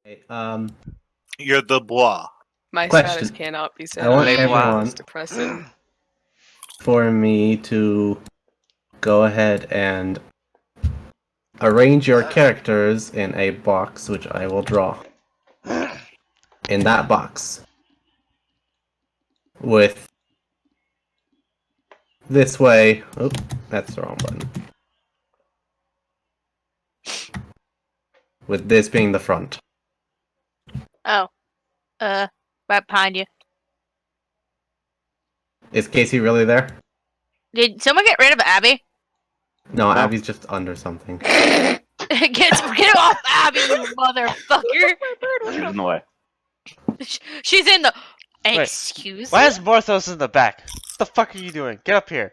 Okay, You're the blah. My Question. status cannot be set. I want up. everyone It's depressing. for me to go ahead and arrange your characters in a box, which I will draw. In that box. With this way. Oop, that's the wrong button. With this being the front. Oh. Right behind you. Is Casey really there? Did someone get rid of Abby? No, Abby's just under something. Get off Abby, you motherfucker! She's in the way. She's in the... Wait, Excuse Why me? is Morthos in the back? What the fuck are you doing? Get up here.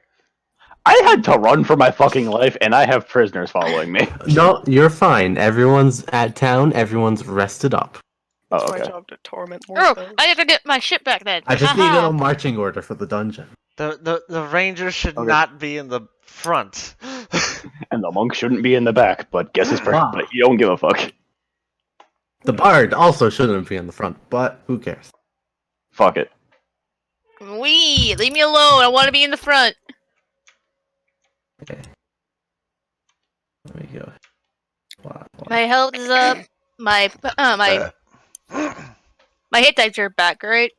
I had to run for my fucking life, and I have prisoners following me. No, you're fine. Everyone's at town. Everyone's rested up. Oh, It's my okay. job to torment more Oh, things. I have to get my shit back then. I just Haha. needed a marching order for the dungeon. The Rangers should Okay. not be in the front. And the monk shouldn't be in the back, but guess his Wow. but he don't give a fuck. The bard also shouldn't be in the front, but who cares? Fuck it. Wee! Leave me alone. I want to be in the front. Okay. Let me go. Wow. My health is up. My hit dice are back, right?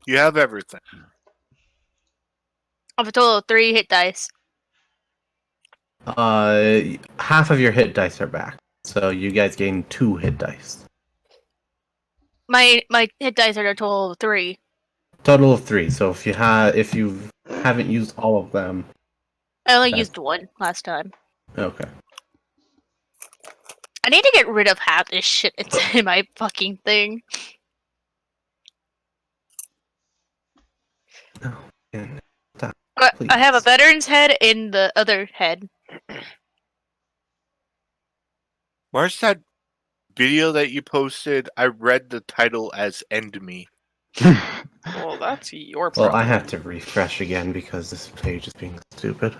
You have everything. I have a total of 3 hit dice. Half of your hit dice are back, so you guys gain 2 hit dice. My hit dice are a total of 3. Total of 3. So if you haven't used all of them, I only Okay. used 1 last time. okay. I need to get rid of half this shit that's in my fucking thing. No. And stop. But I have a Please. veteran's head in the other head. Where's that video that you posted? I read the title as "End Me." Well, that's your problem. Well, I have to refresh again because this page is being stupid.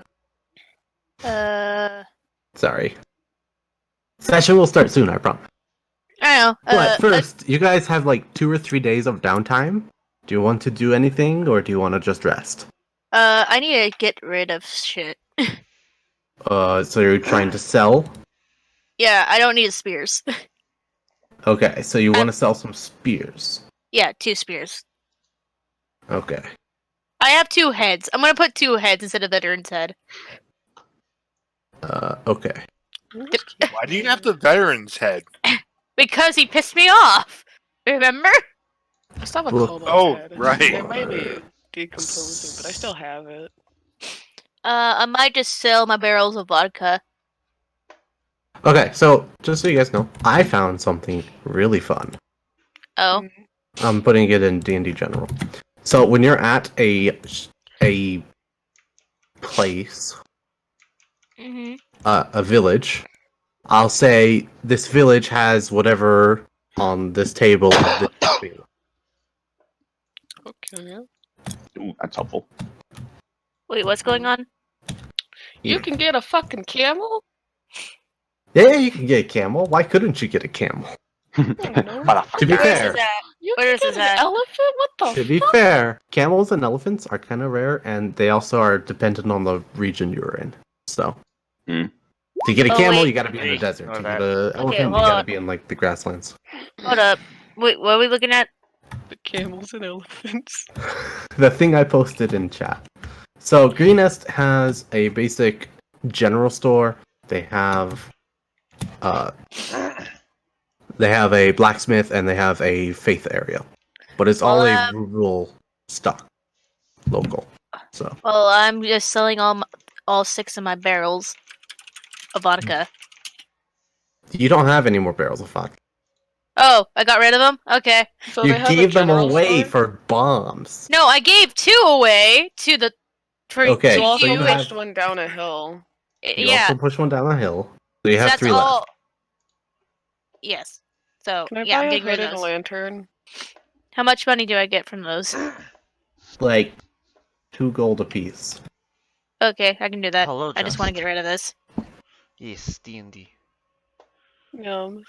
Sorry. Session will start soon, I promise. I don't know. But first, you guys have like 2 or 3 days of downtime. Do you want to do anything, or do you want to just rest? I need to get rid of shit. So you're trying to sell? Yeah, I don't need spears. Okay, so you want to sell some spears. Yeah, 2 spears. Okay. I have 2 heads. I'm gonna put 2 heads instead of veteran's head. Okay. Why do you have the veteran's head? Because he pissed me off! Remember? I still have a Well- cobalt Oh, head. right. It might be decomposing, but I still have it. I might just sell my barrels of vodka. Okay, so just so you guys know, I found something really fun. Oh. I'm putting it in D&D General. So when you're at a place, Mm-hmm. a village, I'll say this village has whatever on this table of this menu. Okay. Ooh, that's helpful. Wait, what's going on? You can get a fucking camel? Yeah, you can get a camel. Why couldn't you get a camel? Motherfucker. To be Where is fair, this at? You Where can is get this an at? elephant? What the to be fuck? fair, camels and elephants are kind of rare, and they also are dependent on the region you're in. So, Hmm. to get a Oh, camel, wait. you gotta be in the desert. Oh, To that- get an elephant, you hold gotta on. be in like the grasslands. Hold up. Wait, what are we looking at? The camels and elephants. The thing I posted in chat. So Greenest has a basic general store. They have a blacksmith and they have a faith area. But it's all Well, a rural stock. Local. So Well, I'm just selling all 6 of my barrels of vodka. you don't have any more barrels of vodka. Oh, I got rid of them? Okay. So You they have a gave them general away store? for bombs. No, I gave 2 away to the... For Okay, You so also you pushed have- one down a hill. You Yeah, also push one down the hill. So you have that's 3 all... left. Yes. So, Can I yeah, buy I'm a getting rid hood of and a those. lantern? How much money do I get from those? Like 2 gold apiece. Okay, I can do that. Hello, I just want to get rid of this. Yes, D&D. Yums.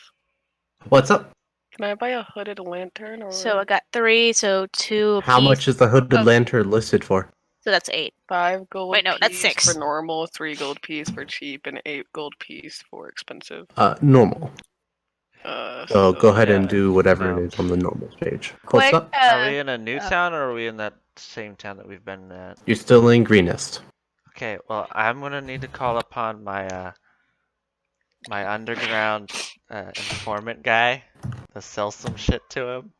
What's up? Can I buy a hooded lantern or So I got 3, so 2 How apiece. much is the hooded Oh. lantern listed for? So that's 8. 5 gold Wait, no, piece that's 6. for normal, 3 gold piece for cheap, and 8 gold piece for expensive. Normal. So go ahead and yeah, do whatever no. it is on the normal page. Quick, What's up? Are we in a new town or are we in that same town that we've been at? You're still in Greenest. Okay, well, I'm gonna need to call upon my my underground informant guy to sell some shit to him.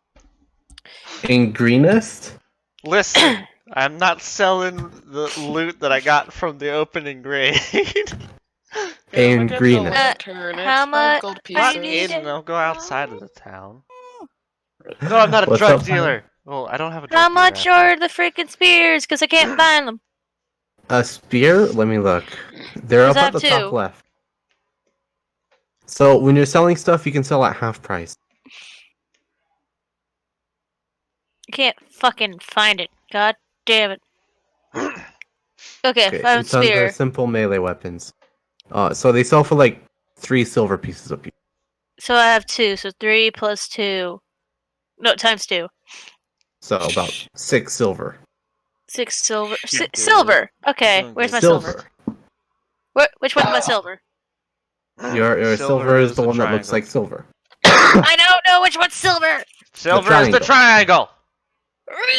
In Greenest? Listen, I'm not selling the loot that I got from the opening raid. In look at the Greenest. lantern. how It's 5 much- gold how pieces. do you Aiden, need I'll go outside of the town. No, I'm not a What's drug up, dealer. Well, I don't have a drug How dealer much hat, are the freaking spears? Because I can't find them. A spear? Let me look. They're Because up I at the have top 2. left. So when you're selling stuff, you can sell at half price. I can't fucking find it. God damn it. Okay, Okay, found it's under spear. simple melee weapons. So they sell for like 3 silver pieces apiece. So I have 2, so 3 plus 2. No, times 2. So about 6 silver. 6 silver. Dude, Silver! Okay, doing where's good. my silver? Which one's my silver? Your silver is the one that looks like silver. I don't know which one's silver! Silver is the triangle.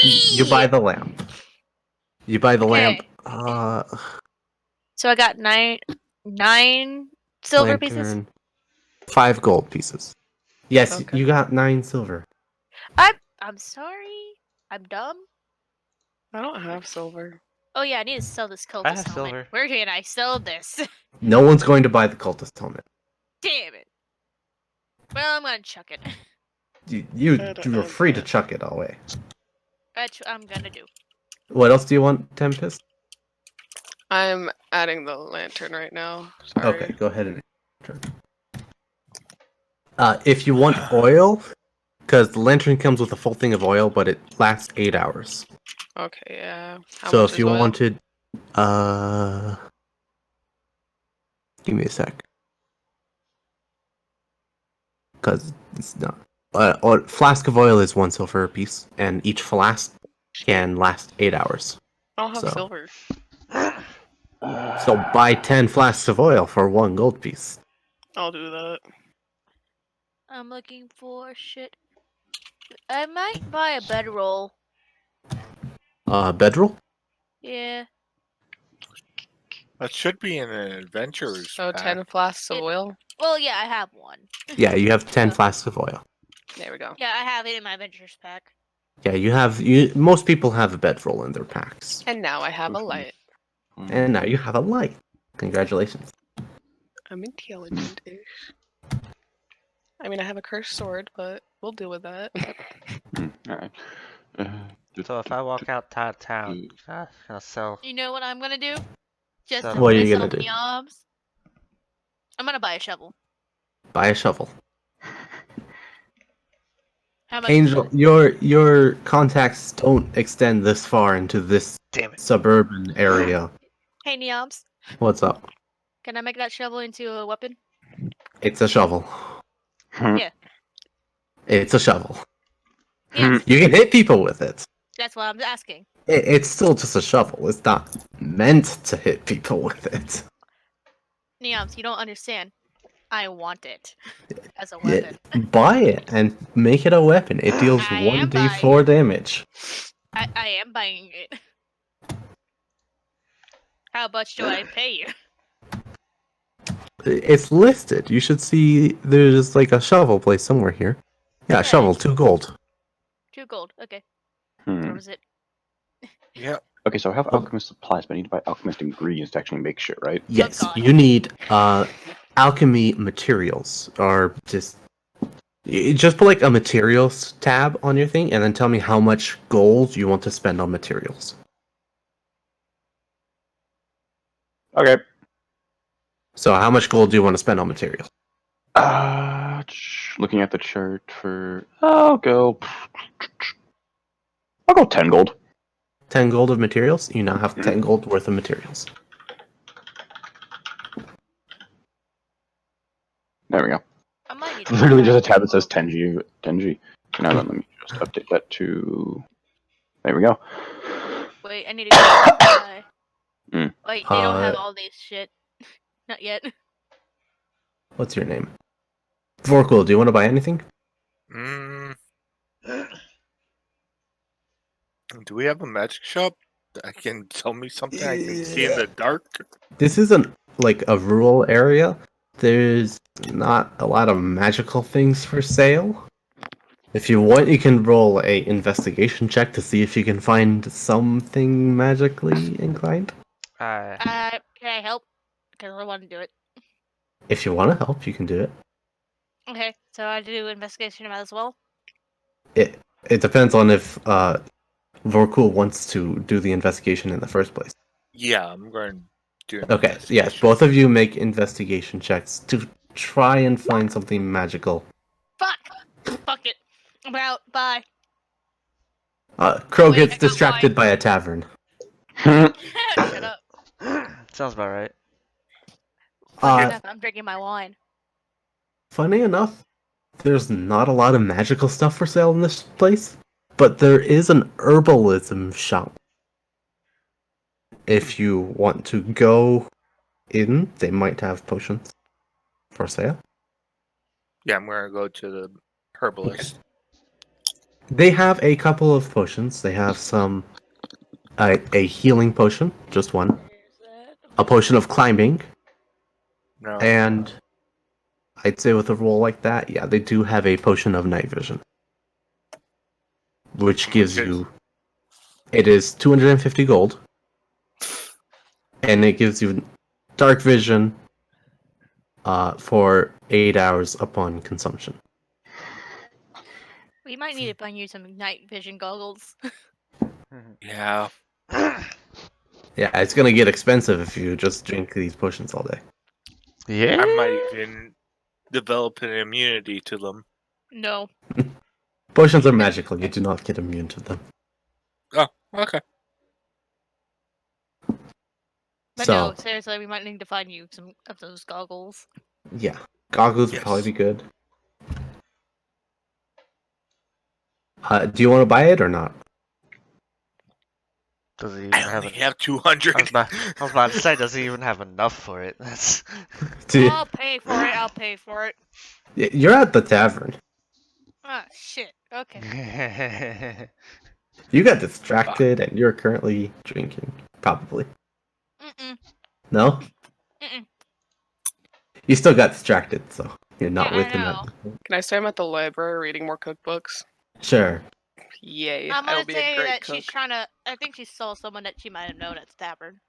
You buy the lamp. You buy the Okay. lamp. So I got 9 silver pieces? Lantern, 5 gold pieces. Yes, Okay. you got 9 silver. I'm sorry. I'm dumb. I don't have silver. Oh yeah, I need to sell this cultist I have helmet. silver. Where can I sell this? No one's going to buy the cultist helmet. Damn it. Well, I'm gonna chuck it. You're free to chuck it away. I'm gonna do. What else do you want, Tempest? I'm adding the lantern right now. Sorry. Okay, go ahead and turn. If you want oil, because the lantern comes with a full thing of oil, but it lasts 8 hours. Okay, yeah. How So much if is you oil? wanted, give me a sec, because it's not. A flask of oil is 1 silver a piece, and each flask can last 8 hours. I don't have so- silver. So buy 10 flasks of oil for 1 gold piece. I'll do that. I'm looking for shit. I might buy a bedroll. Bedroll? Yeah. That should be in an adventurer's So pack. 10 flasks of It- oil. Well, yeah, I have one. Yeah, you have 10 flasks of oil. There we go. Yeah, I have it in my adventures pack. Yeah, most people have a bedroll in their packs. And now I have a light. And now you have a light. Congratulations. I'm intelligent-ish. I mean, I have a cursed sword, but we'll deal with that. Alright. So if I walk out town, I'll sell. You know what I'm gonna do? Just So- to What are you piss gonna off do? the obs? I'm gonna buy a shovel. Buy a shovel. How much? Angel, your contacts don't extend this far into this Damn it. suburban area. Hey, Neobs, What's up? can I make that shovel into a weapon? It's a shovel. Yeah. It's a shovel. Yes, You can hit people with it. that's what I'm asking. It's still just a shovel. It's not meant to hit people with it. Neobs, you don't understand. I want it as a Yeah, weapon. buy it and make it a weapon. It deals I am 1d4 damage. I am buying it. How much do I pay you? It's listed. You should see there's like a shovel place somewhere here. Yeah, Right. shovel, 2 gold. 2 gold. Okay. Hmm. Where was it? Yeah. Okay, so I have alchemist supplies, but I need to buy alchemist ingredients to actually make shit, right? Yes, God. you need alchemy materials, or just put like a materials tab on your thing, and then tell me how much gold you want to spend on materials. Okay. So, how much gold do you want to spend on materials? Looking at the chart for... I'll go 10 gold. 10 gold of materials. You now have 10 gold worth of materials. There we go. I might need Literally just a tab that says Tenji. Tenji. Now let me just update that to. There we go. Wait, I need to go. Mm. Wait, they don't have Uh, all these shit. Not yet. What's your name? Vorkul, do you want to buy anything? Mm. Do we have a magic shop that can tell me something I can see in the dark? This isn't like a rural area. There's not a lot of magical things for sale. If you want, you can roll a investigation check to see if you can find something magically inclined. Can I help? Because I want to do it. If you want to help, you can do it. Okay, so I do investigation as well. It depends on if Vorkul wants to do the investigation in the first place. Yeah, I'm going to do an Okay, yes, investigation. both of you make investigation checks to try and find something magical. Fuck! Fuck it. I'm out. Bye. Crow Wait, I gets got distracted wine. by a tavern. Shut up. Sounds about right. Funny Uh, enough, I'm drinking my wine. Funny enough, there's not a lot of magical stuff for sale in this place, but there is an herbalism shop. If you want to go in, they might have potions for sale. Yeah, I'm going to go to the herbalist. They have a couple of potions. They have some a healing potion, just one, Where's that? a potion of climbing, No. and I'd say with a roll like that, yeah, they do have a potion of night vision, which gives you. It is 250 gold, and it gives you dark vision for 8 hours upon consumption. We might need to find you some night vision goggles. Yeah. Yeah, it's gonna get expensive if you just drink these potions all day. Yeah. I might even develop an immunity to them. No. Potions are magical; you do not get immune to them. Oh, okay. But So, no, seriously, we might need to find you some of those goggles. yeah, goggles would Yes. probably be good. Do you want to buy it or not? Does he even I have only it? have 200. I was about to say, does he even have enough for it? That's. I'll pay for it. I'll pay for it. You're at the tavern. Ah, shit. Okay. You got distracted, and you're currently drinking. Probably. Mm-mm. No? Mm-mm. You still got distracted, so you're not Yeah, with I him. know. Can I say I'm at the library reading more cookbooks? Sure. Yay! I'm I will gonna be a say great that cook. she's trying to. I think she saw someone that she might have known at the tavern.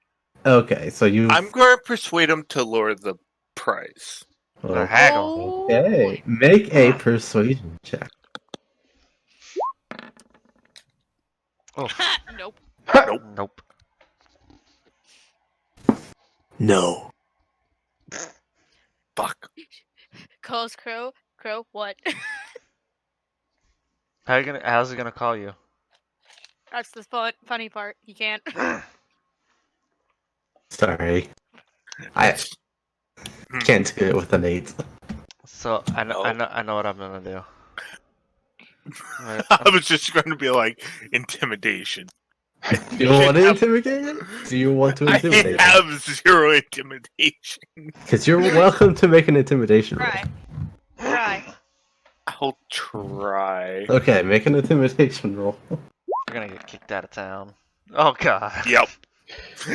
Okay, so you. I'm going to persuade him to lower the price. Or haggle. Okay, make a persuasion check. Oh, Nope. nope. No. Fuck. Calls Crow. Crow, what? How's he gonna call you? That's the funny part. You can't. Sorry. I can't do it with an 8. So I know what I'm gonna do. I was just going to be like, intimidation. Do you want to intimidate him? Do you want to intimidate I him? have 0 intimidation. Because you're welcome to make an intimidation roll. Try. I'll try. Okay, make an intimidation roll. You're gonna get kicked out of town. Oh god. Yep.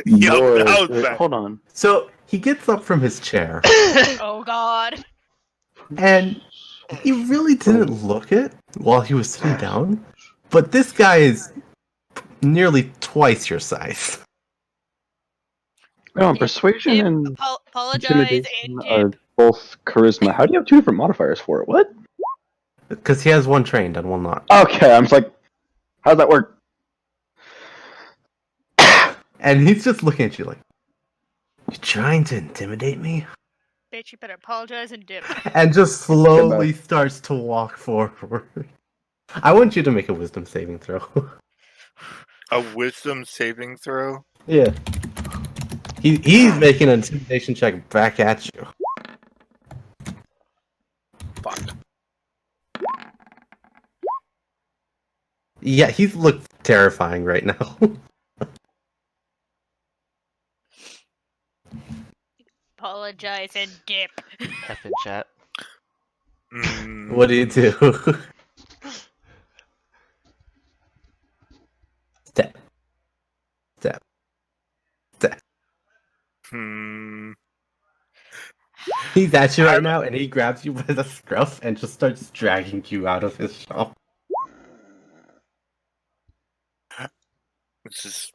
Yep, Lord, that was wait, bad. hold on. So he gets up from his chair, Oh god. and he really didn't look it while he was sitting down. But this guy is nearly twice your size. No, persuasion Dip, and apologize intimidation and are dip. both charisma. How do you have 2 different modifiers for it? What? Because he has one trained and one not. Okay, I'm just like, how does that work? And he's just looking at you like, you trying to intimidate me? Bitch, you better apologize and dip. And just slowly starts to walk forward. I want you to make a wisdom saving throw. A wisdom saving throw? Yeah. He's making an intimidation check back at you. Fuck. Yeah, he looks terrifying right now. Apologize and dip. F in chat. What do you do? Step. Step. Step. Hmm. He's at you right I'm- now, and he grabs you by the scruff and just starts dragging you out of his shop. This is.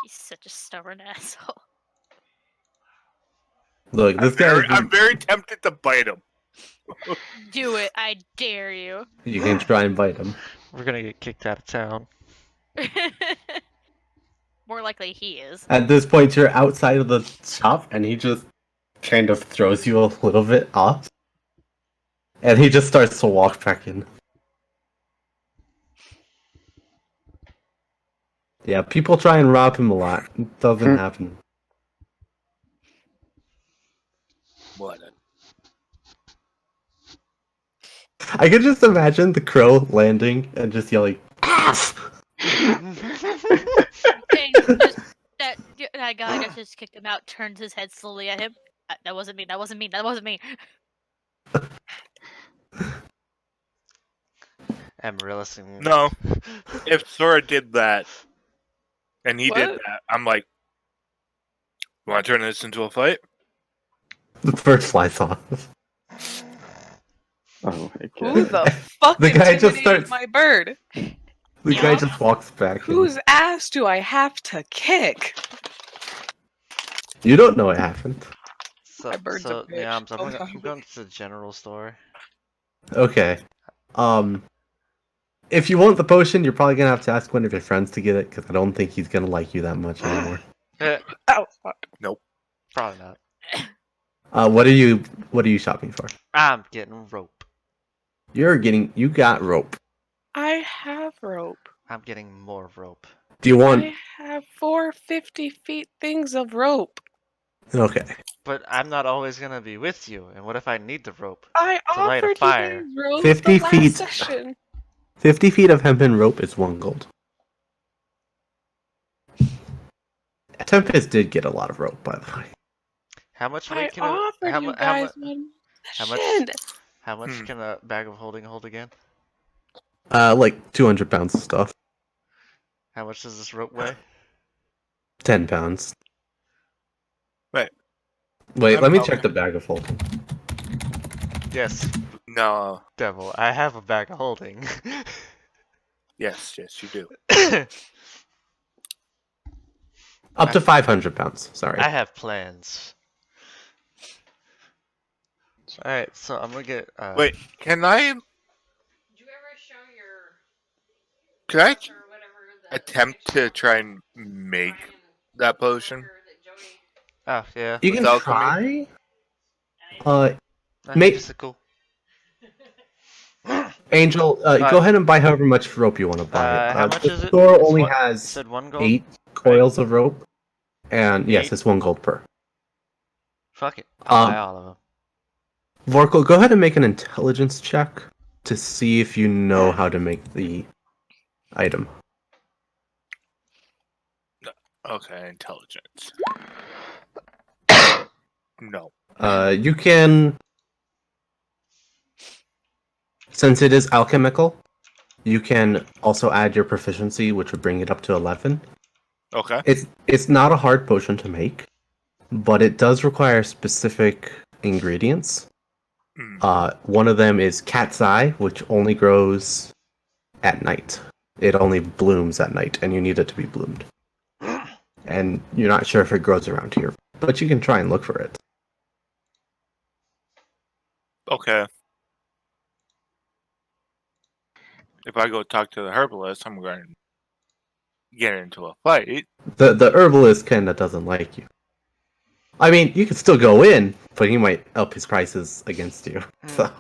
He's such a stubborn asshole. Look, this guy. I'm very tempted to bite him. Do it, I dare you. You can try and bite him. We're gonna get kicked out of town. More likely he is. At this point, you're outside of the shop, and he just kind of throws you a little bit off. And he just starts to walk back in. Yeah, people try and rob him a lot. It doesn't happen. What? I could just imagine the crow landing and just yelling, "Ass!" And just, that guy just kicked him out, turns his head slowly at him. That wasn't me, that wasn't me, that wasn't me. Amaryllis and... No. If Sora did that, and he did What? that, I'm like, you want to turn this into a fight? The bird flies off. Oh my Who god. the fuck The guy just intimidated starts- my bird? The guy just walks back. in. Whose ass do I have to kick? You don't know what happened. So, My bird's a bitch. yeah, I'm Oh, going God. to the general store. Okay. If you want the potion, you're probably gonna have to ask one of your friends to get it, because I don't think he's gonna like you that much anymore. Oh, fuck. Probably not. What are you shopping for? I'm getting rope. You got rope. I have rope. I'm getting more rope. Do you want? I have 450 feet things of rope. Okay. But I'm not always gonna be with you, and what if I need the rope? I To light a offered fire. you guys rope 50 the last feet. session. 50 feet of hempen rope is 1 gold. Tempest did get a lot of rope, by the way. How much I weight can offered how, you mu- how, mu- guys one how much- session. how much can a bag of holding hold again? Like 200 pounds of stuff. How much does this rope weigh? 10 pounds. Wait. Wait, let me Okay. check the bag of holding. Yes, No. devil. I have a bag of holding. Yes, you do. Up to 500 pounds, sorry. I have plans. Alright, so I'm gonna get Wait, can I Did you ever show your Can I or whatever the attempt to try and make that potion? oh yeah. You can without try. Nah, Make- just a cool. Angel, go ahead and buy however much rope you want to buy. How much the is it? store It's only one- has said 1 gold? 8 coils of rope. And yes, Eight? it's 1 gold per. Fuck it. I'll Um, buy all of them. Vorkal, go ahead and make an intelligence check to see if you know how to make the item. Okay, intelligence. No. You can, since it is alchemical, you can also add your proficiency, which would bring it up to 11. Okay. It's not a hard potion to make, but it does require specific ingredients. One of them is cat's eye, which only grows at night. It only blooms at night, and you need it to be bloomed. And you're not sure if it grows around here, but you can try and look for it. Okay. If I go talk to the herbalist, I'm going to get into a fight. The herbalist kind of doesn't like you. I mean, you can still go in, but he might up his prices against you. So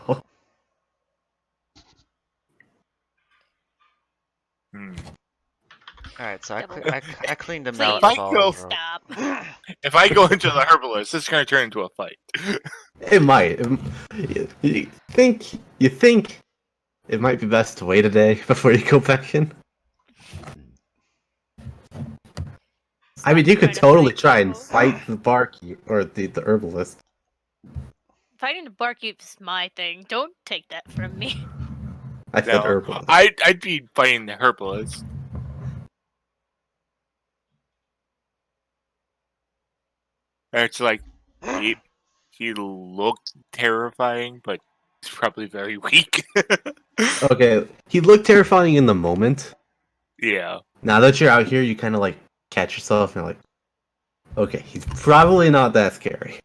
Alright, so Double. I cleaned them Please out If of I all go- the rope. stop. If I go into the herbalist, it's gonna turn into a fight. It might. You think it might be best to wait a day before you go back in? I mean, Stop you could trying to totally fight try and people. fight the barkeep or the herbalist. Fighting the barkeep's my thing. Don't take that from me. I said No, herbalist. I'd be fighting the herbalist. And it's like he looked terrifying, but he's probably very weak. Okay, he looked terrifying in the moment. Yeah. Now that you're out here, you kind of like catch yourself and you're like, okay, he's probably not that scary.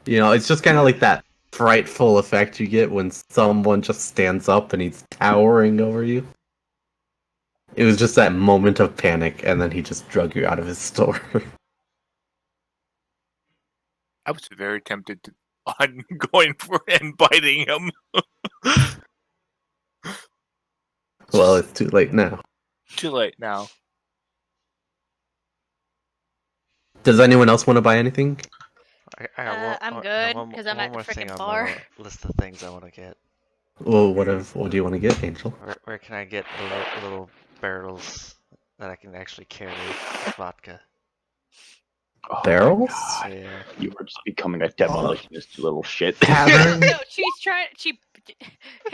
You know, it's just kind of like that frightful effect you get when someone just stands up and he's towering over you. It was just that moment of panic, and then he just drug you out of his store. I was very tempted on going for and biting him. Well, it's too late now. Too late now. Does anyone else want to buy anything? I got I'm one- good, one 'cause I'm one at the more thing frickin' on bar. my list of things I want to get. Well, what do you want to get, Angel? Where can I get the little barrels that I can actually carry vodka? Oh my Barrels? God. Yeah. You are just becoming a demolitionist, you little shit. Tavern? No, she's trying.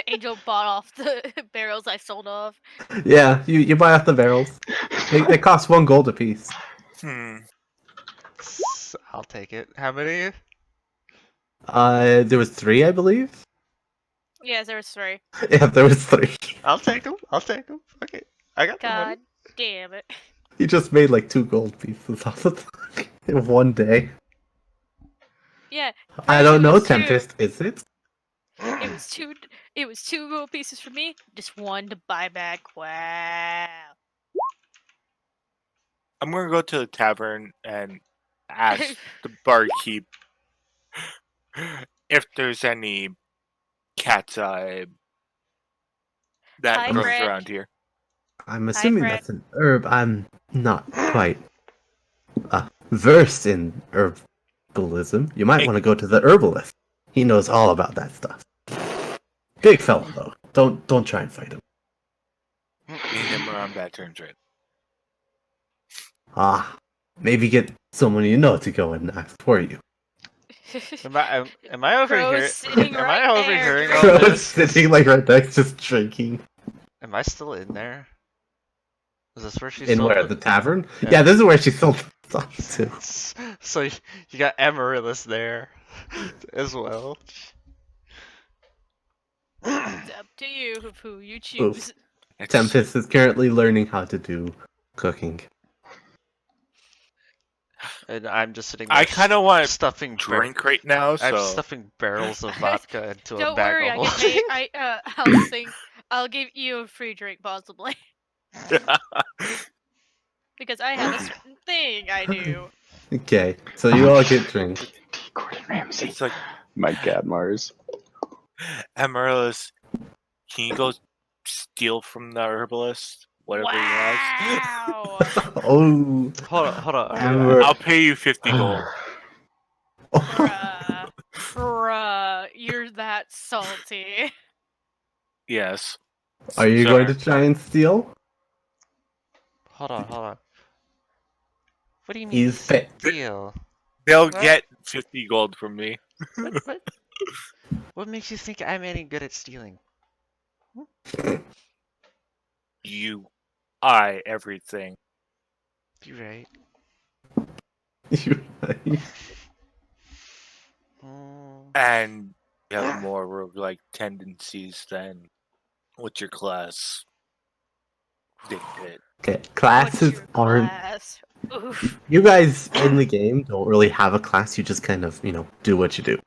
Angel bought off the barrels I sold off. Yeah, you buy off the barrels. They cost 1 gold apiece. I'll take it. How many? There was 3, I believe. Yes, there was 3. Yeah, there was 3. I'll take them. I'll take them. Okay. I got the money. God damn it. He just made like 2 gold pieces off of it in one day. Yeah. I first don't it know, was 2. Tempest, is it? It was 2. It was 2 gold pieces for me, just 1 to buy back. Wow. I'm gonna go to the tavern and ask the barkeep if there's any cat's eye that Hi, grows Fred. around here. I'm assuming Fred. that's an herb. I'm not quite versed in herbalism. You might Hey. want to go to the herbalist. He knows all about that stuff. Big fella though. Don't try and fight him. Me and him are on bad terms, right? Maybe get someone you know to go and ask for you. Am I Crow's sitting Am right I there, overhearing drinking. all Crow's this? sitting like right next, just drinking. Am I still in there? Is this where she In sold where? it? The tavern? Yeah. Yeah, this is where she sold stuff too. So you got Amaryllis there as well. It's up to you who you choose. It's- Tempest is currently learning how to do cooking. And I'm just sitting there I kind of want to stuffing drink right now, I'm so stuffing barrels of vodka into a Don't bag worry, of I can pay. I'll give you a free drink possibly because I have a certain thing I do. Okay, so you all get drinks. Gordon Ramsay. it's like, My God, Mars. Amaryllis, can you go steal from the herbalist whatever he has? Wow. Oh, Hold on. Amber. I'll pay you 50 gold. Bruh, you're that salty. Yes. Are you Sir. going to try and steal? Hold on. What do you mean He's fit. steal? They'll What? get 50 gold from me. What makes you think I'm any good at stealing? You eye everything. You're right. And you have more roguelike tendencies than what your class dictate. Okay, What's classes your aren't. class? Oof. You guys in the game don't really have a class. You just kind of, do what you do.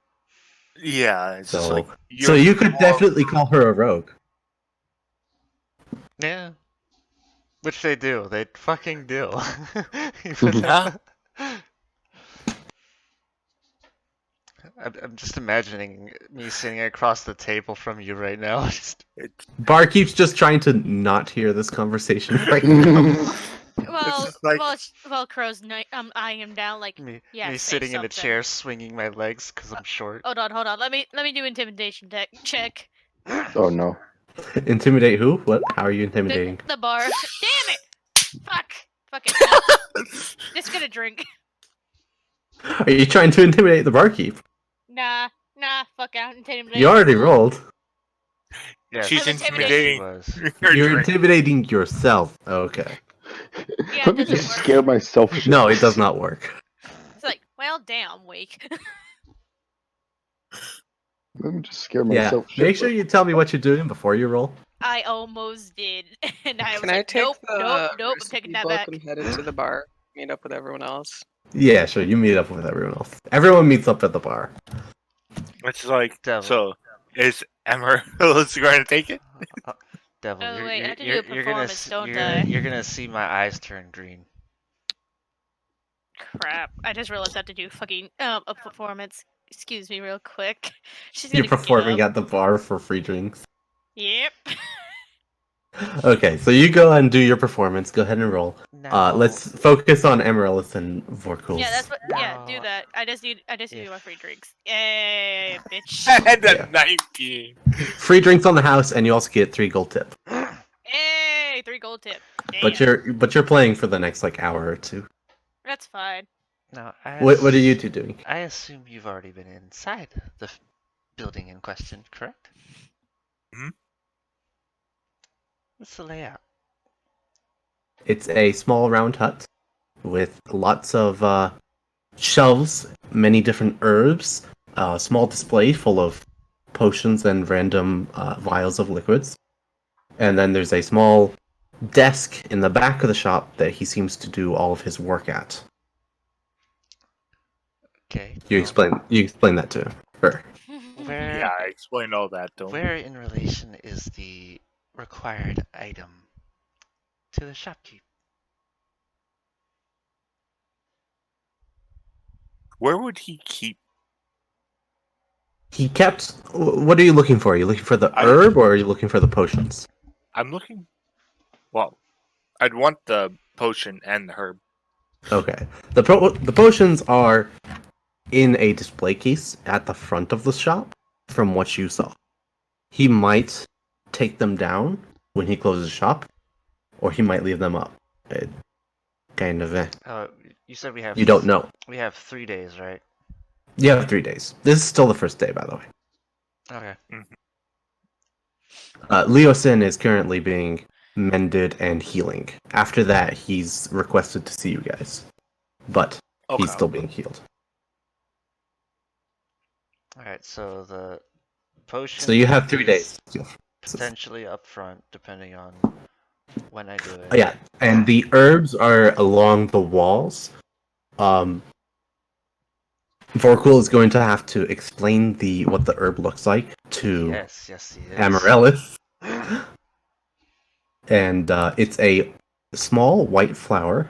Yeah, it's just So, like so you could more- definitely call her a rogue. Yeah. Which they do. They fucking do. Yeah. I'm just imagining me sitting across the table from you right now. Just It's, Barkeep's just trying to not hear this conversation right now. Well, just like- Crow's eyeing him down like, me yeah, say sitting in a something. chair swinging my legs because I'm short. Hold on. Let me do intimidation check. Oh no. Intimidate who? What? How are you intimidating? The bar. Damn it! Fuck it. Just get a drink. Are you trying to intimidate the barkeep? Nah. Fuck out. Intimidate. You already rolled. Yes, She's yes, intimidating. she was. You're drink. intimidating yourself. Okay. Yeah, Let me it doesn't just work. scare myself. No, it does not work. It's like, well, damn, weak. Let me just scare Yeah. myself. Make sure you tell me what you're doing before you roll. I almost did, and I was Can I like, take nope. I'm recipe taking that book back. and head into the bar, meet up with everyone else? Yeah, sure. You meet up with everyone else. Everyone meets up at the bar. It's like, Devil. so is Emerald's going to take it? Devil, Oh, wait, I have to do you're a gonna performance, don't I? you're gonna see my eyes turn green. Crap! I just realized I have to do fucking a performance. Excuse me, real quick. She's You're gonna performing get up. at the bar for free drinks. Yep. Okay, so you go and do your performance. Go ahead and roll. No. Let's focus on Amaryllis and Vorkuls. Yeah, that's what. Yeah, do No. that. I just need to do If- my free drinks. Yay, bitch. And a Yeah. 19. Free drinks on the house, and you also get 3 gold tip. Hey, 3 gold tip. Damn. But you're playing for the next like hour or two. That's fine. No, What are you two doing? I assume you've already been inside the building in question, correct? Mhm. What's the layout? It's a small round hut with lots of shelves, many different herbs, a small display full of potions and random vials of liquids. And then there's a small desk in the back of the shop that he seems to do all of his work at. Okay. You well, explain that to her. Where Yeah, I explained all that to him. where in relation is the required item to the shopkeep? Where would he keep? He kept. What are you looking for? Are you looking for the I- herb or are you looking for the potions? I'm looking. Well, I'd want the potion and the herb. Okay. The potions are in a display case at the front of the shop, from what you saw. He might take them down when he closes the shop, or he might leave them up. It kind of. You said we have. You don't know. We have 3 days, right? You have 3 days. This is still the first day, by the way. Okay. Leosin is currently being mended and healing. After that, he's requested to see you guys. But Okay. he's still being healed. All right. So the potion. So you have 3 is days. Potentially up front, depending on when I do it. Yeah, and the herbs are along the walls. Vorkul is going to have to explain what the herb looks like to Yes, he is. Amaryllis. And it's a small white flower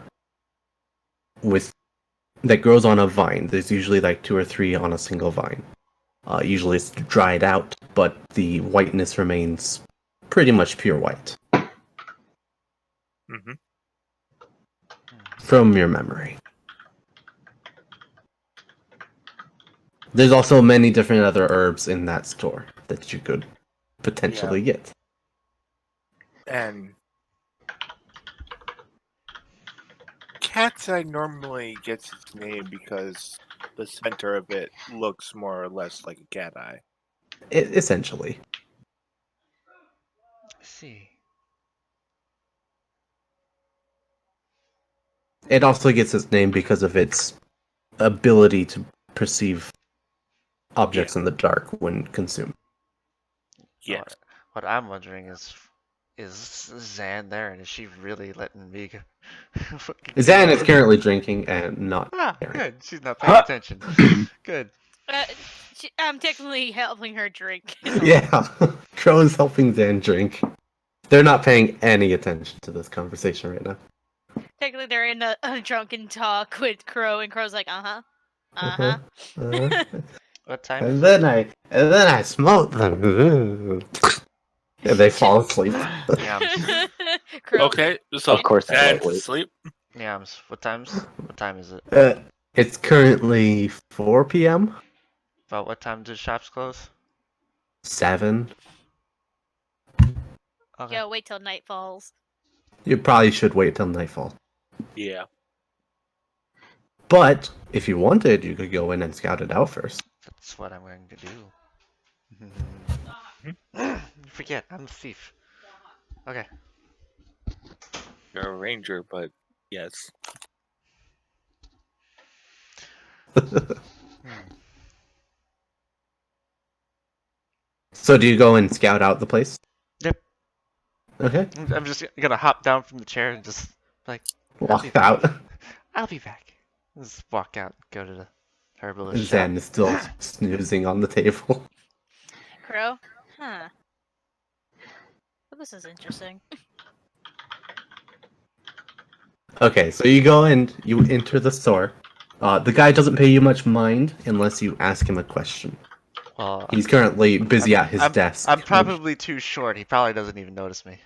that grows on a vine. There's usually like 2 or 3 on a single vine. Usually it's dried out, but the whiteness remains pretty much pure white Mm-hmm. from your memory. There's also many different other herbs in that store that you could potentially get. And Cat's Eye normally gets its name because the center of it looks more or less like a cat eye. Essentially. I see. It also gets its name because of its ability to perceive objects in the dark when consumed. Yeah. What I'm wondering is Zan there, and is she really letting me go? Zan is currently drinking and not. Ah, caring. good. She's not paying Huh. attention. Good. I'm technically helping her drink. Yeah, Crow is helping Zan drink. They're not paying any attention to this conversation right now. Technically, they're in a drunken talk with Crow, and Crow's like, uh-huh. Uh-huh. Uh-huh. What time And is then I smote them. And they fall asleep. it? Yams. Crow. Okay, so Of course, that's Dad's lightweight. asleep. Yams. What time is it? It's currently 4 p.m. About what time do shops close? 7. Okay. Yo, wait till night falls. You probably should wait till nightfall. Yeah. But if you wanted, you could go in and scout it out first. That's what I'm going to do. Forget, I'm a thief. Okay. You're a ranger, but yes. So do you go and scout out the place? Yep. Okay. I'm just gonna hop down from the chair and just like Walk out. I'll be back. Just walk out, go to the herbalist shop. Zen is still snoozing on the table. Crow? Huh. Well, this is interesting. Okay, so you go and you enter the store. The guy doesn't pay you much mind unless you ask him a question. Well, He's currently busy at his desk. I'm probably too short. He probably doesn't even notice me.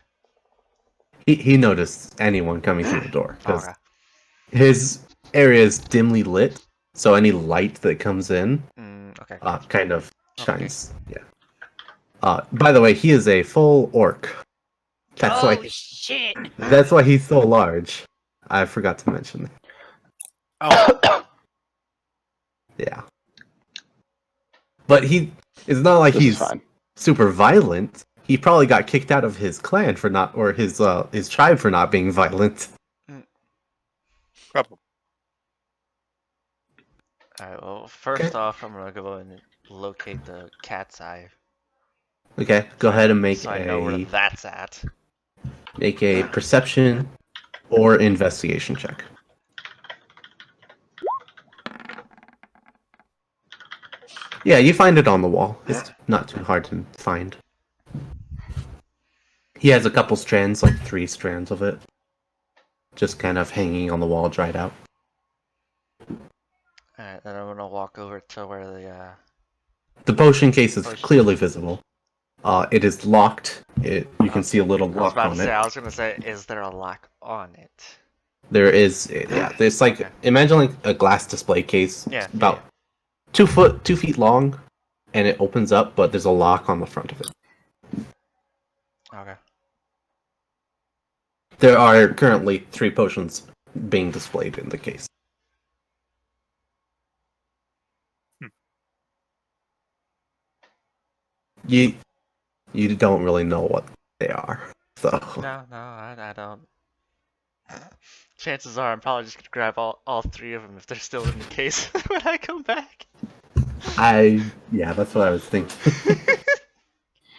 He noticed anyone coming through the door. 'Cause Okay. his area is dimly lit, so any light that comes in Okay. kind of shines. Yeah. By the way, he is a full orc. Oh shit! That's why he's so large. I forgot to mention that. Oh, Yeah. But it's not like This is he's fine. super violent. He probably got kicked out of his clan for not, or his tribe for not being violent. probably. Alright, well, first off, I'm gonna go and locate the cat's eye. Okay, go ahead and make So I know where that's at. a perception or investigation check. Yeah, you find it on the wall. It's not too hard to find. He has a couple strands, like 3 strands of it. Just kind of hanging on the wall, dried out. Alright, then I'm gonna walk over to where The potion case is Potion. clearly visible. It is locked. You can see a little I was lock about on to say, it. I was gonna say, is there a lock on it? There is, yeah. There's like, Okay. imagine like a glass display case. Yeah, It's about 2 feet long, and it opens up, but there's a lock on the front of it. Okay. There are currently 3 potions being displayed in the case. You don't really know what they are, so No, I don't. Chances are I'm probably just gonna grab all 3 of them if they're still in the case when I come back. yeah, that's what I was thinking.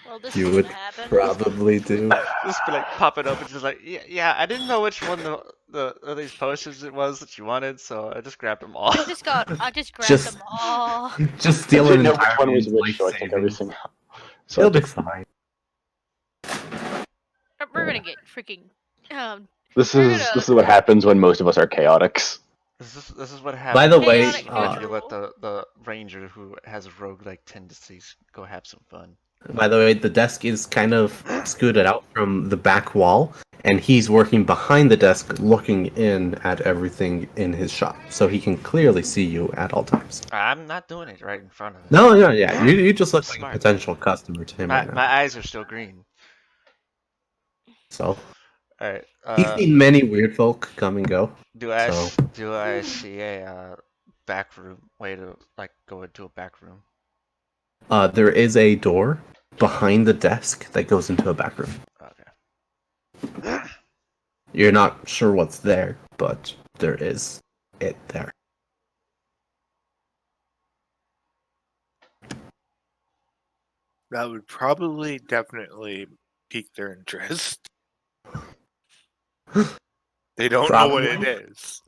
Well, this You is would gonna happen. probably do. Just be like popping up and just like, yeah, I didn't know which one of these potions it was that you wanted, so I just grabbed them all. I just grabbed Just- them all. Just steal I an didn't know which entire one was man's which, so I took life everything. savings. So He'll be fine. We're gonna get freaking. this we're is gonna- this is what happens when most of us are chaotics. This is what happens. By the way, Chaotic when you neutral. let the ranger who has roguelike tendencies go have some fun. By the way, the desk is kind of scooted out from the back wall, and he's working behind the desk looking in at everything in his shop, so he can clearly see you at all times. I'm not doing it right in front of him. No, yeah, you just look like a Smart. potential customer to him My, right now. my eyes are still green. So, Alright, he's seen many weird folk come and go. do I so- see a back room way to like go into a back room? There is a door behind the desk that goes into a back room. Okay. You're not sure what's there, but there is it there. That would probably definitely pique their interest. They don't know what it Probably. is.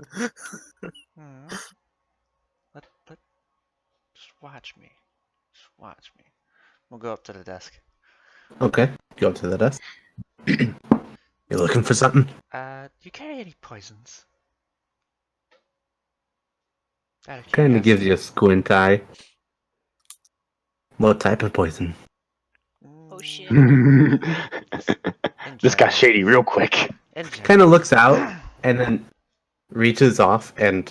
Let just watch me. Just watch me. We'll go up to the desk. Okay, go to the desk. You're looking for something? Do you carry any poisons? Out of Kind of gives curiosity. you a squint eye. What type of poison? Oh shit. In This got general. shady real quick. In Kind general. of looks out and then reaches off and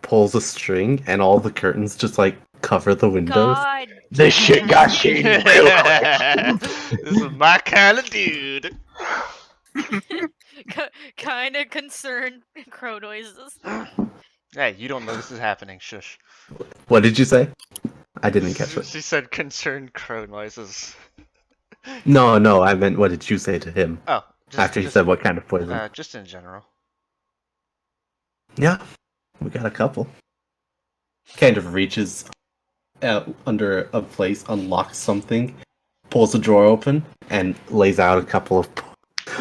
pulls a string, and all the curtains just like cover the windows. God. This shit got shady real quick. This is my kind of dude. Kind of concerned crow noises. Hey, you don't know this is happening. Shush. What did you say? I didn't catch it. She said concerned crow noises. No, I meant what did you say to him Oh, just, after he said what kind of poison? just in general. Yeah, we got a couple. Kind of reaches under a place, unlocks something, pulls the drawer open, and lays out a couple of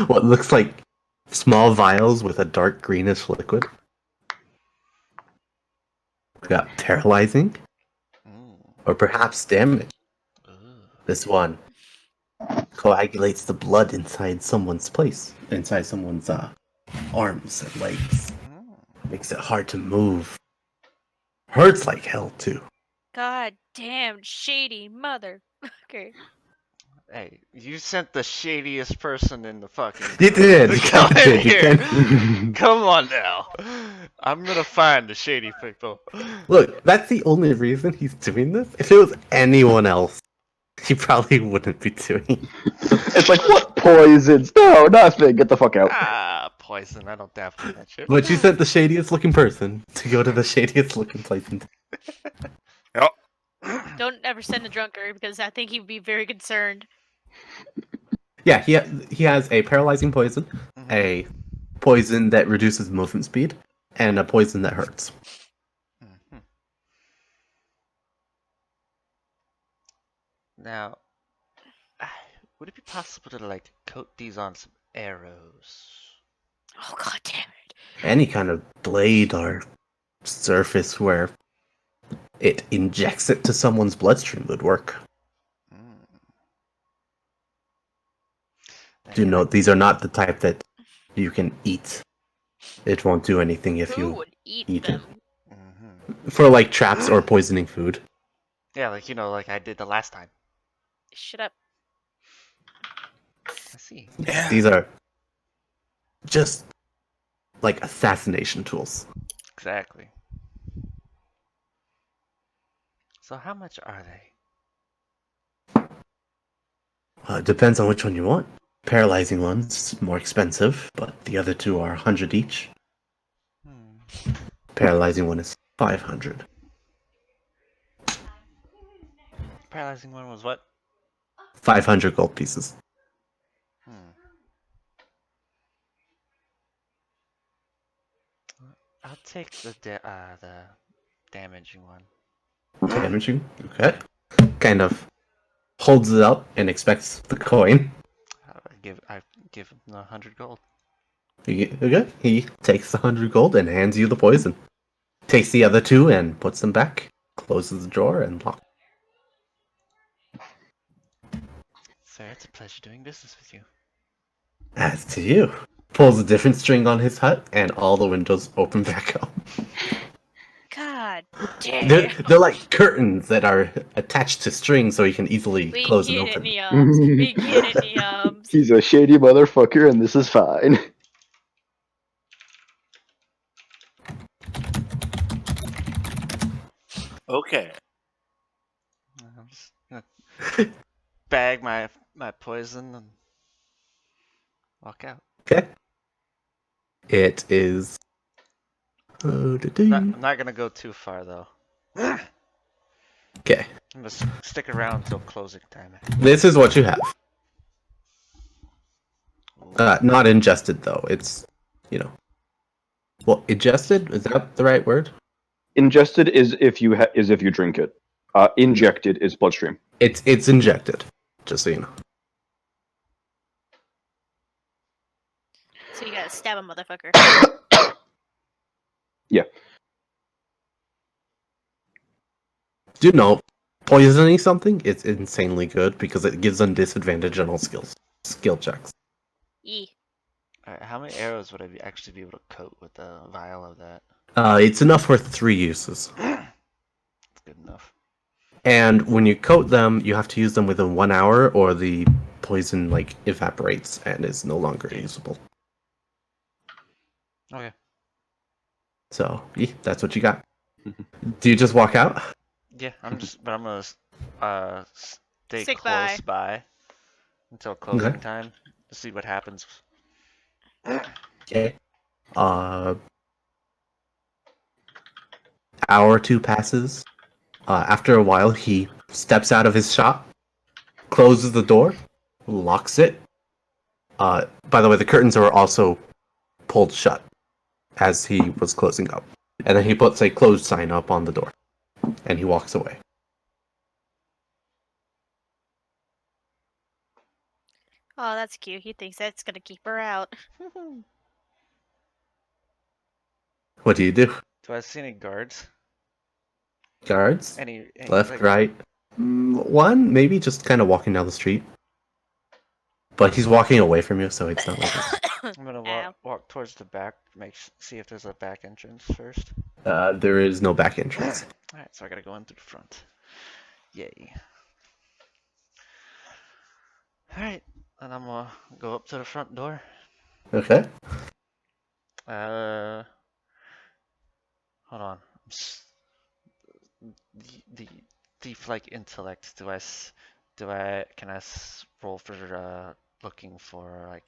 what looks like small vials with a dark greenish liquid. We got paralyzing, or perhaps damage. This one coagulates the blood inside someone's arms and legs. Makes it hard to move. Hurts like hell too. God damn shady motherfucker. Hey, you sent the shadiest person in the fucking. You did. Come You in did. You here. can- Come on now. I'm gonna find the shady people. Look, that's the only reason he's doing this. If it was anyone else, he probably wouldn't be doing it. It's like, what poisons? No, nothing. Get the fuck out. Ah, poison. I don't dabble in that shit. But you sent the shadiest looking person to go to the shadiest looking place. Don't ever send a drunkard because I think he'd be very concerned. Yeah, he has a paralyzing poison, a poison that reduces movement speed, and a poison that hurts. Now, would it be possible to like coat these on some arrows? Oh god damn it. Any kind of blade or surface where it injects it to someone's bloodstream would work. Do note, these are not the type that you can eat. It won't do anything if Who you would eat eat them? for like traps or poisoning food. Yeah, like like I did the last time. Shut up. I see. These are just like assassination tools. Exactly. So how much are they? It depends on which one you want. Paralyzing one's more expensive, but the other two are 100 each. Paralyzing one is 500. Paralyzing one was what? 500 gold pieces. I'll take the damaging one. Damaging. Okay. Kind of holds it up and expects the coin. I give him 100 gold. Okay. He takes the 100 gold and hands you the poison. Takes the other two and puts them back. Closes the drawer and locks. Sir, it's a pleasure doing business with you. As to you. Pulls a different string on his hut and all the windows open back up. God damn. They're like curtains that are attached to strings so you can easily We close and get it, open. Neums. We get it, Neums. He's a shady motherfucker, and this is fine. Okay. I'm just gonna bag my poison and walk out. Okay. It is. I'm not gonna go too far though. Okay. I'm gonna stick around till closing time. This is what you have. Not ingested though. It's, well, ingested, is that the right word? Ingested is if you drink it. Injected is bloodstream. It's injected. Just so you know. So you gotta stab a motherfucker. Yeah. Do know, poisoning something is insanely good because it gives them disadvantage on all skill checks. Yee. Alright, how many arrows would I actually be able to coat with a vial of that? It's enough for 3 uses. That's good enough. And when you coat them, you have to use them within 1 hour, or the poison like evaporates and is no longer usable. Okay. So that's what you got. Do you just walk out? Yeah, I'm gonna stay Stick close by until closing Okay. time to see what happens. Okay. Hour or two passes. After a while, he steps out of his shop, closes the door, locks it. By the way, the curtains are also pulled shut as he was closing up. And then he puts a closed sign up on the door, and he walks away. Oh, that's cute. He thinks that's gonna keep her out. What do you do? Do I see any guards? Guards? Any Left, like, right? One, maybe just kind of walking down the street. But he's walking away from you, so it's not like it's... I'm gonna Ow. walk towards the back, see if there's a back entrance first. There is no back entrance. Alright, so I gotta go in through the front. Yay. Alright, and I'm gonna go up to the front door. Okay. Hold on. The thief like intellect. Can I roll for looking for like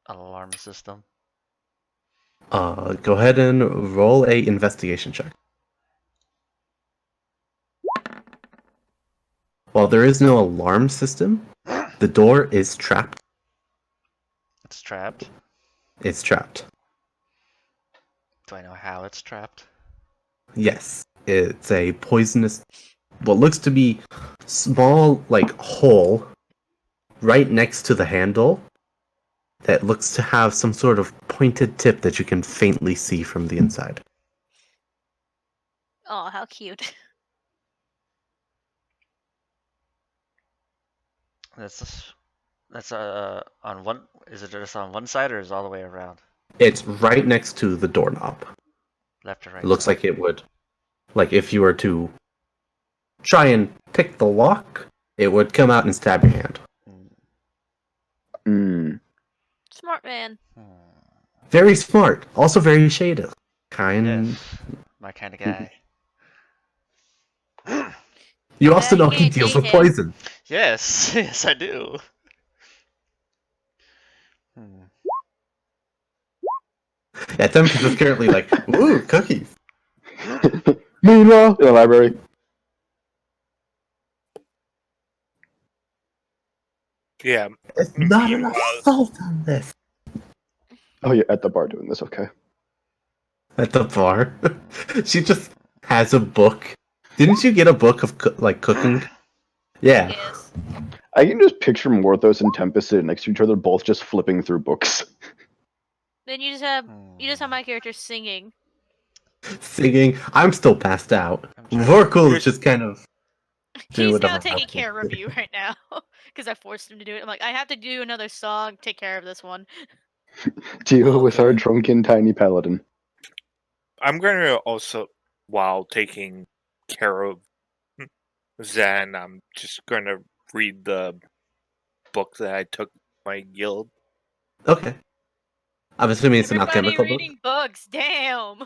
an alarm system? Go ahead and roll a investigation check. While there is no alarm system, the door is trapped. It's trapped. It's trapped. Do I know how it's trapped? Yes. It's a poisonous, what looks to be small, like, hole right next to the handle that looks to have some sort of pointed tip that you can faintly see from the inside. Oh, how cute. That's on one. Is it just on one side or is it all the way around? It's right next to the doorknob. Left or right? It looks like it would, like if you were to try and pick the lock, it would come out and stab your hand. Smart man. Very smart, also very shady. Yes, my kind of guy. You also You know he can't deals date with him. poison. Yes, yes, I do. Yeah, Tempest is currently like, ooh, cookies. Meanwhile, in the library. Yeah. It's not Meanwhile- enough salt on this. Oh, you're at the bar doing this, okay. At the bar. She just has a book. Didn't you get a book of cooking? Yeah. Yes. I can just picture Morthos and Tempest sitting next to each other, both just flipping through books. Then you just have my character singing. Singing. I'm still passed out. I'm Vorkul is just kind of doing He's whatever now taking happens. care of you right now because I forced him to do it. I'm like, I have to do another song. Take care of this one. Deal with our Okay. drunken tiny paladin. I'm going to also, while taking care of Zen, I'm just going to read the book that I took my guild. Okay. I'm assuming it's an Everybody alchemical book. reading books. Damn.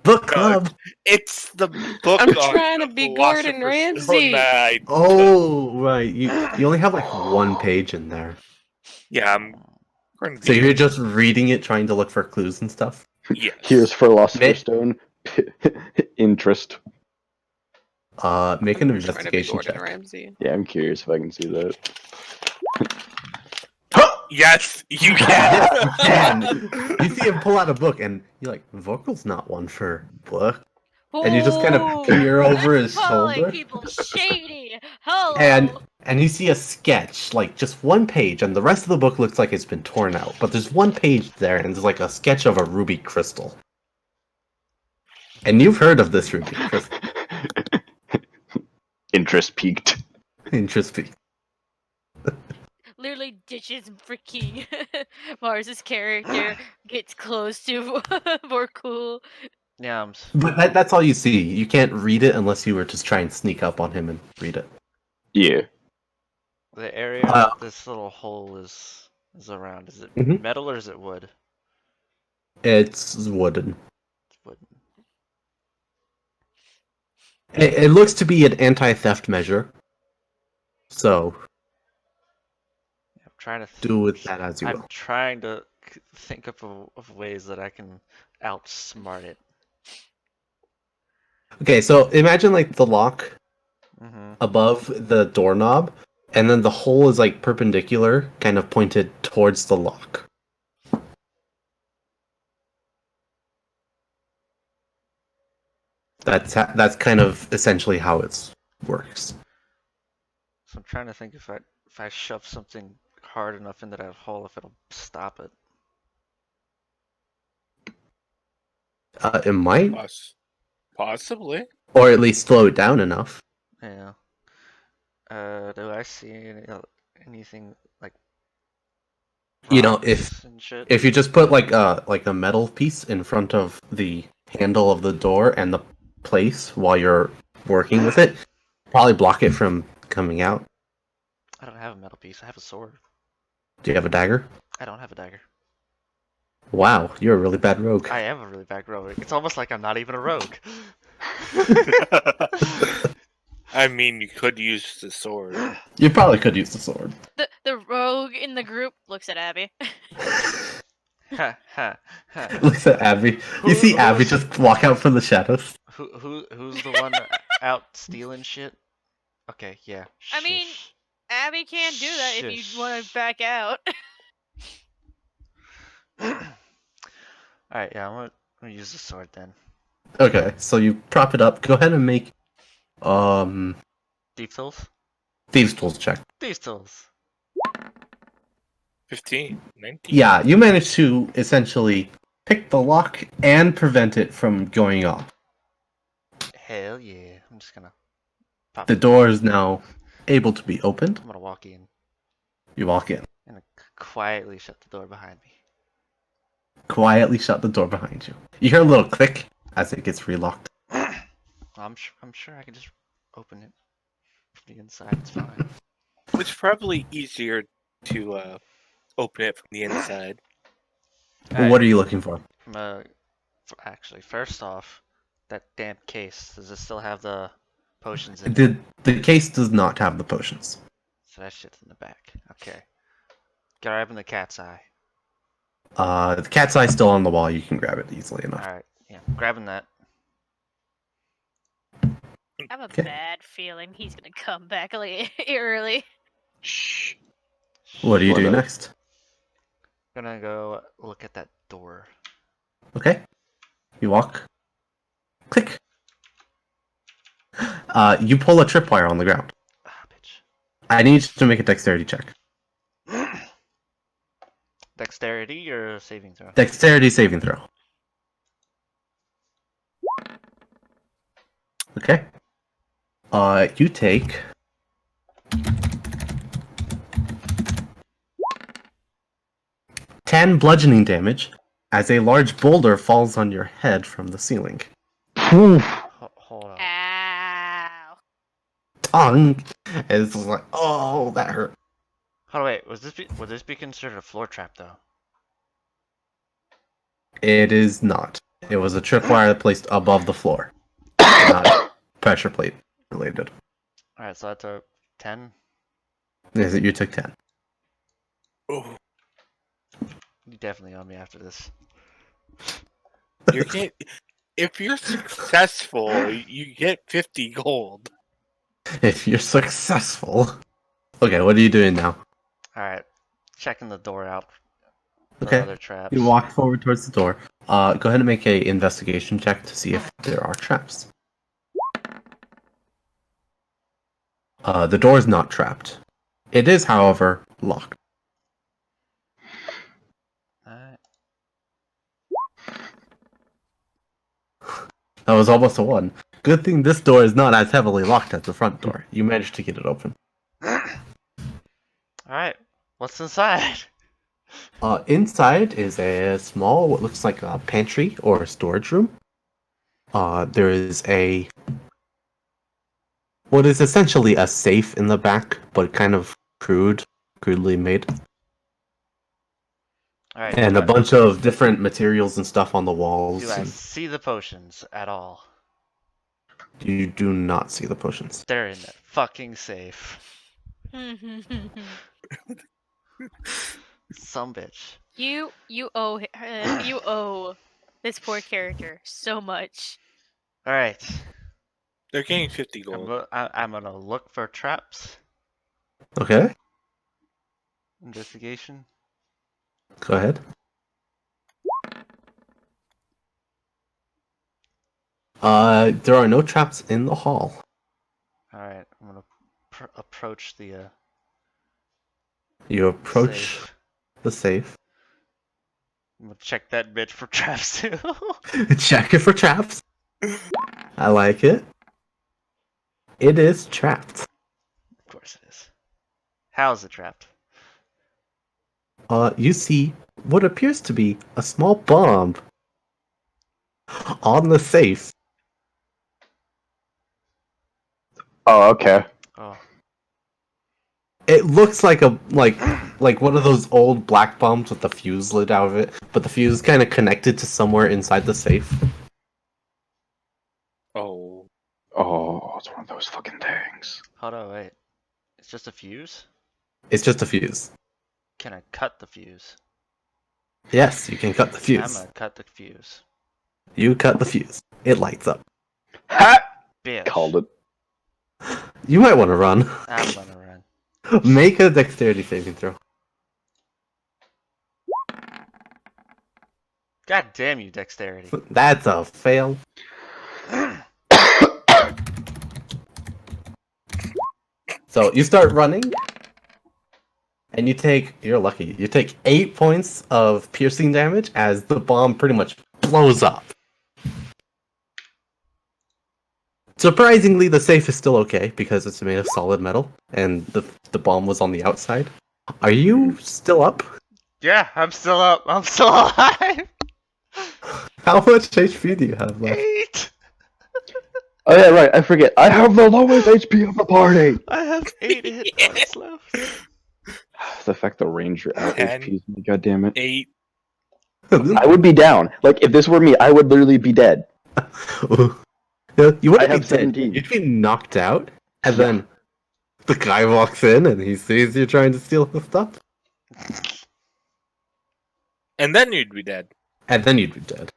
Book club. It's the book. I'm on trying to the be Gordon Philosopher's Stone Ramsay. that I took. Oh, right. You only have like one page in there. Yeah, I'm going to So be. you're just reading it, trying to look for clues and stuff? Yes. Here's Philosopher's Ma- Stone. Interest. Make an I'm trying to be investigation Gordon check. Ramsay. Yeah, I'm curious if I can see that. Yes, you can. Yes, you can. You see him pull out a book, and you're like, Vorkul's not one for book. And you just kind of peer over his Calling shoulder. people shady. Hello. And you see a sketch, like just one page, and the rest of the book looks like it's been torn out. But there's one page there, and there's like a sketch of a ruby crystal. And you've heard of this ruby crystal. Interest peaked. Interesting. Literally ditches freaking Mars's character, gets close to more cool. Yeah, But that's all you see. You can't read it unless you were to try and sneak up on him and read it. Yeah. the area Uh, this little hole is around. Is it Mhm. metal or is it wood? It's wooden. It's wooden. It looks to be an anti-theft measure. So I'm trying to. do with that as you I'm will. trying to think of ways that I can outsmart it. Okay, so imagine like the lock Mm-hmm. above the doorknob, and then the hole is like perpendicular, kind of pointed towards the lock. That's kind of essentially how it works. So I'm trying to think if I shove something hard enough into that hole, if it'll stop it. It might, Possibly. or at least slow it down enough. Yeah. Do I see anything like You know, rocks and shit? if you just put like a metal piece in front of the handle of the door and the place while you're working with it, probably block it from coming out. I don't have a metal piece. I have a sword. Do you have a dagger? I don't have a dagger. Wow, you're a really bad rogue. I am a really bad rogue. It's almost like I'm not even a rogue. I mean, you could use the sword. You probably could use the sword. The rogue in the group looks at Abby. Ha ha ha. Looks at Abby. You see Abby just walk out from the shadows. Who's the one out stealing shit? Okay, yeah. I mean, shush. Abby can't do that if Shush. you want to back out. Alright, yeah, I'm gonna use the sword then. Okay, so you prop it up. Go ahead and make Thief tools? thieves tools check. Thieves tools. 15, 19. Yeah, you managed to essentially pick the lock and prevent it from going off. Hell yeah. I'm just gonna pop The it. door is now able to be opened. I'm gonna walk in You walk in. and quietly shut the door behind me. Quietly shut the door behind you. You hear a little click as it gets relocked. I'm sure I can just open it from the inside. It's fine. It's probably easier to open it from the inside. What are you looking for? Actually, first off, that damn case. Does it still have the potions in it? The case does not have the potions. So that shit's in the back. Okay. Grabbing the cat's eye. The cat's eye's still on the wall. You can grab it easily enough. Alright, yeah. Grabbing that. I have a Okay. bad feeling he's gonna come back early. Shh. What are you What doing up? next? Gonna go look at that door. Okay. You walk. Click. You pull a tripwire on the ground. Ah, bitch. I need you to make a dexterity check. Dexterity or saving throw? Dexterity saving throw. Okay. You take 10 bludgeoning damage as a large boulder falls on your head from the ceiling. Hold on. Ow. Tongue is like, oh, that hurt. Hold on, wait. Would this be considered a floor trap though? It is not. It was a tripwire placed above the floor, not pressure plate related. Alright, so that's a 10. Is it you took 10? Oh, You definitely owe me after this. if you're successful, you get 50 gold. If you're successful. Okay, what are you doing now? Alright. Checking the door out. For Okay. other traps. You walk forward towards the door. Go ahead and make a investigation check to see if there are traps. The door is not trapped. It is, however, locked. Alright. That was almost a 1. Good thing this door is not as heavily locked as the front door. You managed to get it open. Alright. What's inside? Inside is a small, what looks like a pantry or a storage room. There is what is essentially a safe in the back, but kind of crudely made, All right. and a bunch of different materials and stuff on the walls. Do I and see the potions at all? You do not see the potions. They're in that fucking safe. Some bitch. You owe this poor character so much. All right. They're getting 50 gold. I'm gonna look for traps. Okay, Investigation. go ahead. There are no traps in the hall. All right. I'm gonna approach the You approach safe. the safe. I'm gonna check that bitch for traps too. Check it for traps. I like it. It is trapped. Of course it is. How is it trapped? You see what appears to be a small bomb on the safe. Oh, okay. Oh. It looks like like one of those old black bombs with the fuse lit out of it, but the fuse kind of connected to somewhere inside the safe. Oh. Oh, it's one of those fucking things. Hold on, wait. It's just a fuse? It's just a fuse. Can I cut the fuse? Yes, you can cut the I'm fuse. gonna cut the fuse. You cut the fuse. It lights up. Ha! Bitch. Called it. You might want to run. I'm gonna run. Make a dexterity saving throw. God damn you, dexterity. That's a fail. So you start running, and you're lucky, you take 8 points of piercing damage as the bomb pretty much blows up. Surprisingly, the safe is still okay because it's made of solid metal, and the bomb was on the outside. Are you still up? Yeah, I'm still up. I'm still alive. How much HP do you have left? 8. Oh yeah, right. I forget. I have the lowest HP of the party. I have 8 hit points left. The fact the ranger out 10. HPs me, god damn it. 8. I would be down. Like if this were me, I would literally be dead. You wouldn't I be have dead. 17. You'd be knocked out, and then the guy walks in and he sees you trying to steal the stuff, And then you'd be dead. and then you'd be dead.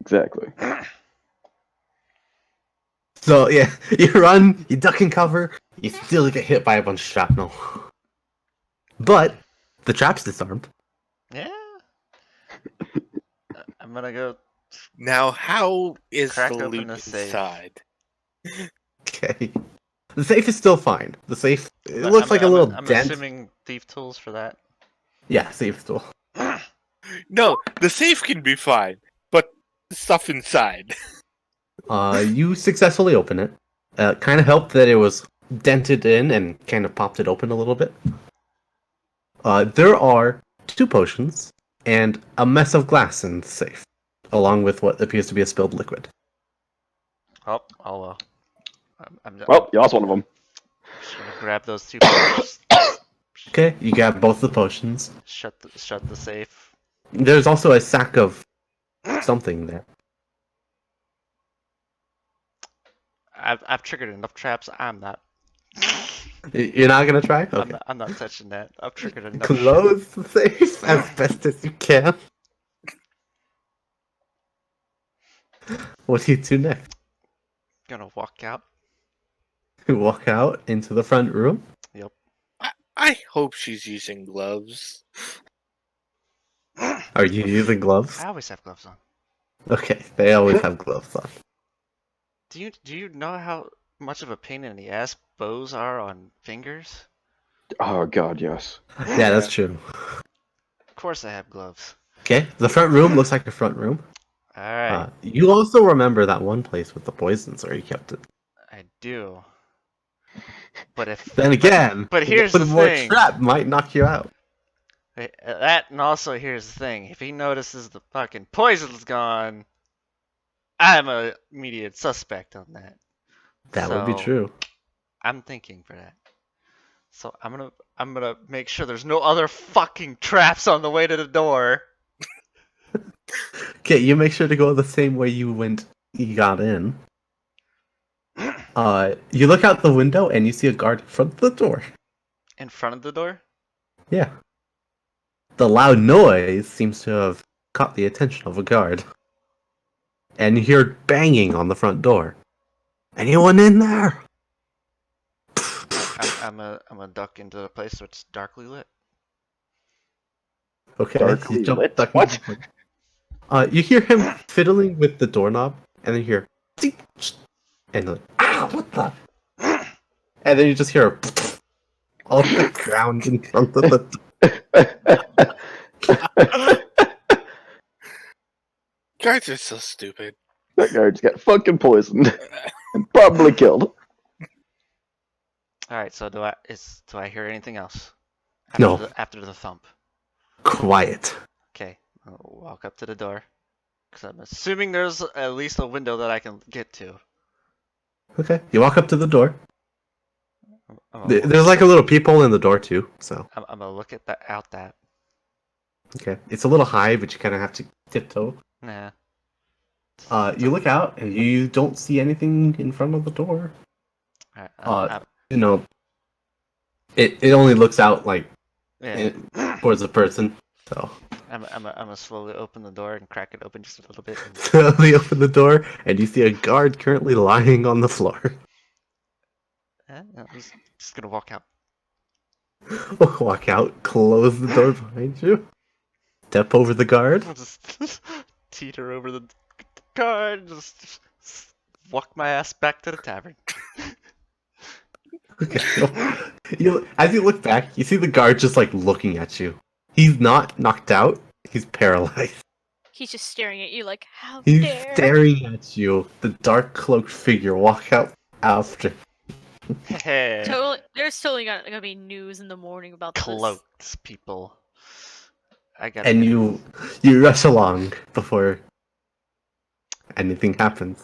Exactly. So yeah, you run, you duck and cover, you still get hit by a bunch of shrapnel. But the trap's disarmed. Yeah. I'm gonna go. Now, how is Crack the open loot the safe. inside? Okay. The safe is still fine. The safe, it looks like a little I'm dent. assuming thief tools for that. Yeah, safe tool. No, the safe can be fine, but the stuff inside. You successfully open it. Kind of helped that it was dented in and kind of popped it open a little bit. There are 2 potions and a mess of glass in the safe, along with what appears to be a spilled liquid. Oh, I'll. I'm Well, you lost one of them. just gonna grab those 2 potions. Okay, you got both the potions. Shut the safe. There's also a sack of something there. I've triggered enough traps. I'm not. You're not gonna try? Okay. I'm not touching that. I've triggered enough. Close the safe as best as you can. What do you do next? Gonna walk out. You walk out into the front room. Yep. I hope she's using gloves. Are you using gloves? I always have gloves on. Okay, they always have gloves on. Do you know how much of a pain in the ass bows are on fingers? Oh god, yes. Yeah, that's true. Of course I have gloves. Okay, the front room looks like a front room. Alright, You also remember that one place with the poisons where you kept it. I do. But if Then again, but here's one the more thing. trap might knock you out. That and also here's the thing. If he notices the fucking poison's gone, I'm a immediate suspect on that. That would be So, true. I'm thinking for that. So I'm gonna make sure there's no other fucking traps on the way to the door. Okay, you make sure to go the same way you got in. You look out the window and you see a guard in front of the door. In front of the door? Yeah. The loud noise seems to have caught the attention of a guard. And you hear banging on the front door. Anyone in there? I'm a duck into the place so it's darkly lit. Okay, Darkly you jump lit? duck What? into the- you hear him fiddling with the doorknob, and then you hear, and like, what the? And then you just hear all the ground in front of the. Guys are so stupid. That guard's got fucking poisoned and probably killed. All right, so do I hear anything else? No. After the thump. Quiet. Okay, I'll walk up to the door because I'm assuming there's at least a window that I can get to. Okay, you walk up to the door. I'm gonna There's like a little peephole in the door too, so I'm gonna look at that. okay. It's a little high, but you kind of have to tiptoe. Nah. You look out and you don't see anything in front of the door. All right, You know, it only looks out like yeah. towards the person. So I'm gonna slowly open the door and crack it open just a little bit. And... slowly open the door and you see a guard currently lying on the floor. I'm just gonna walk out. Walk out, close the door behind you, step over the guard. I'll just teeter over the guard, just walk my ass back to the tavern. Okay. As you look back, you see the guard just like looking at you. He's not knocked out, he's paralyzed. He's just staring at you like, how He's dare. staring at you. The dark cloaked figure walk out after. Hey, There's totally gonna be news in the morning about this. cloaked people. I got. And you rush along before anything happens.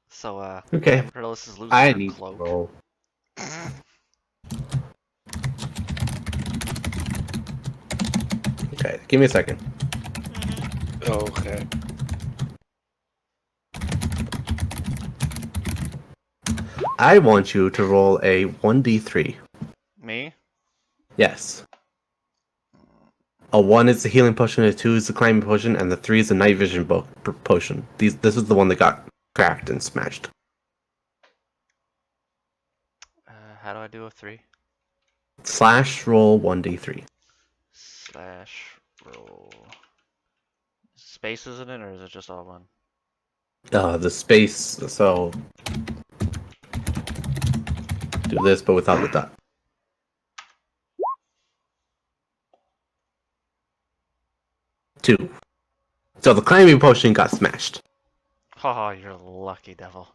So Okay. Perlis is losing I her need to cloak. roll. Okay, give me a second. Okay. I want you to roll a 1d3. Me? Yes. A 1 is the healing potion, a 2 is the climbing potion, and the 3 is the night vision potion. This is the one that got cracked and smashed. How do I do a 3? Slash roll 1d3. Slash roll. Spaces in it, or is it just all one? The space, so do this, but without the dot. 2. So the climbing potion got smashed. Oh, you're a lucky devil.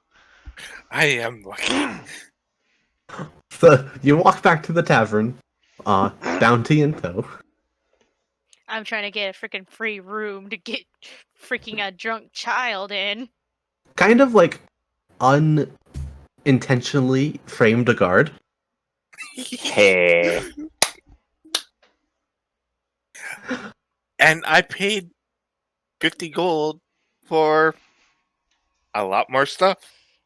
I am lucky. So you walk back to the tavern, bounty in tow. I'm trying to get a freaking free room to get freaking a drunk child in. Kind of like unintentionally framed a guard. Hey. And I paid 50 gold for a lot more stuff.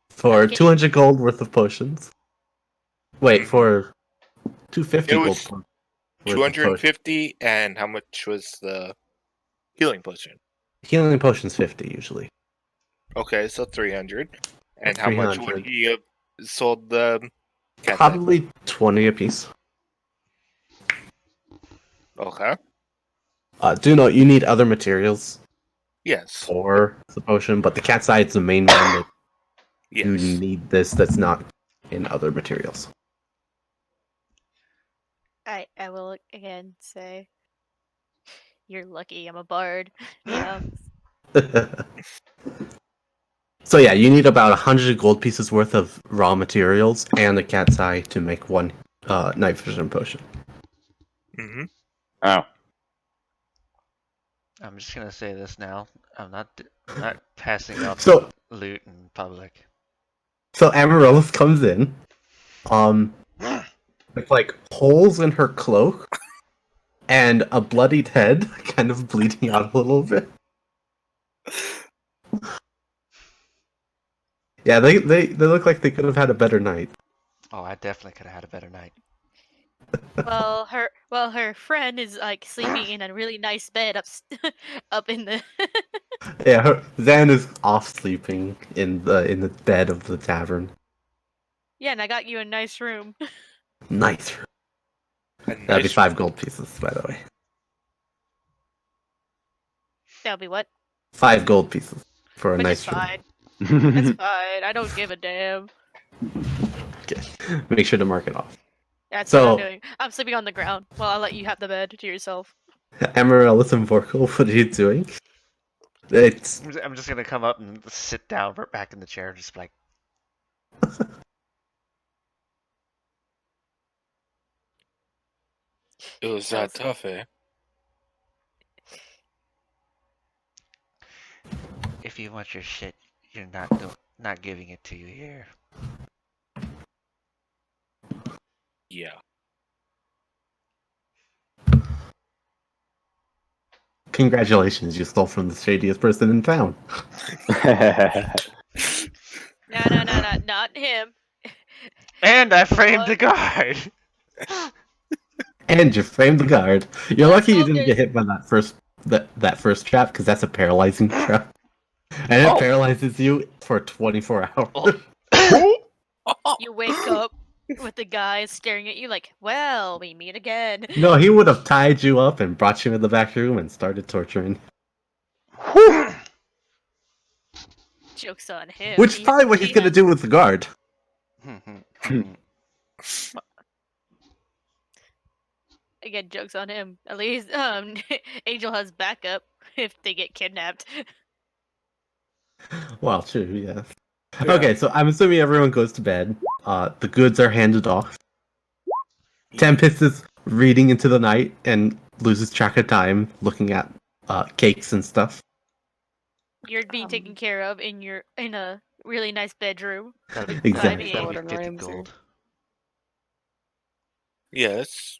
For Okay. 200 gold worth of potions. Wait, for 250 It gold. was worth of potions. 250, and how much was the healing potion? Healing potions 50 usually. Okay, so 300. And how much 300. would he have sold the cat? Probably 20 apiece. Okay. Do note you need other materials Yes. for the potion, but the cat's eye is the main one that Yes. you need this that's not in other materials. I will again say, you're lucky. I'm a bard. Yeah. So yeah, you need about 100 gold pieces worth of raw materials and a cat's eye to make one night vision potion. Mm-hmm. Oh. I'm just gonna say this now. I'm not Not passing out So, loot in public. so Amaryllis comes in, with like holes in her cloak, and a bloodied head, kind of bleeding out a little bit. Yeah, they look like they could have had a better night. Oh, I definitely could have had a better night. Well, her friend is like sleeping in a really nice bed up in the. Yeah, Zan is off sleeping in the bed of the tavern. Yeah, and I got you a nice room. Nice. A That'd be nice 5 gold pieces, by the way. That'll be what? 5 gold pieces for a Which nice is room. fine. That's fine. I don't give a damn. Okay. Make sure to mark it off. That's what So- I'm doing. I'm sleeping on the ground. Well, I'll let you have the bed to yourself. Amaryllis and Vorkal, what are you doing? It's I'm just gonna come up and sit down back in the chair, just like. It was that tough, eh? If you want your shit, you're not giving it to you here. Yeah. congratulations, you stole from the shadiest person in town. No, not him. And I framed What? the guard. And you framed the guard. You're lucky you well, didn't get hit by that first trap, because that's a paralyzing trap. And it Oh. paralyzes you for 24 hours. You wake up with the guy staring at you like, well, we meet again. No, he would have tied you up and brought you in the back room and started torturing. Joke's on him. Which is probably what he's gonna do with the guard. Again, joke's on him. At least Angel has backup if they get kidnapped. Well, true, yeah. Yeah. Okay, so I'm assuming everyone goes to bed. The goods are handed off. Tempest is reading into the night and loses track of time looking at cakes and stuff. You're being taken care of in a really nice bedroom. Exactly. That'd be Gordon 50 Ramsay. gold. Yes.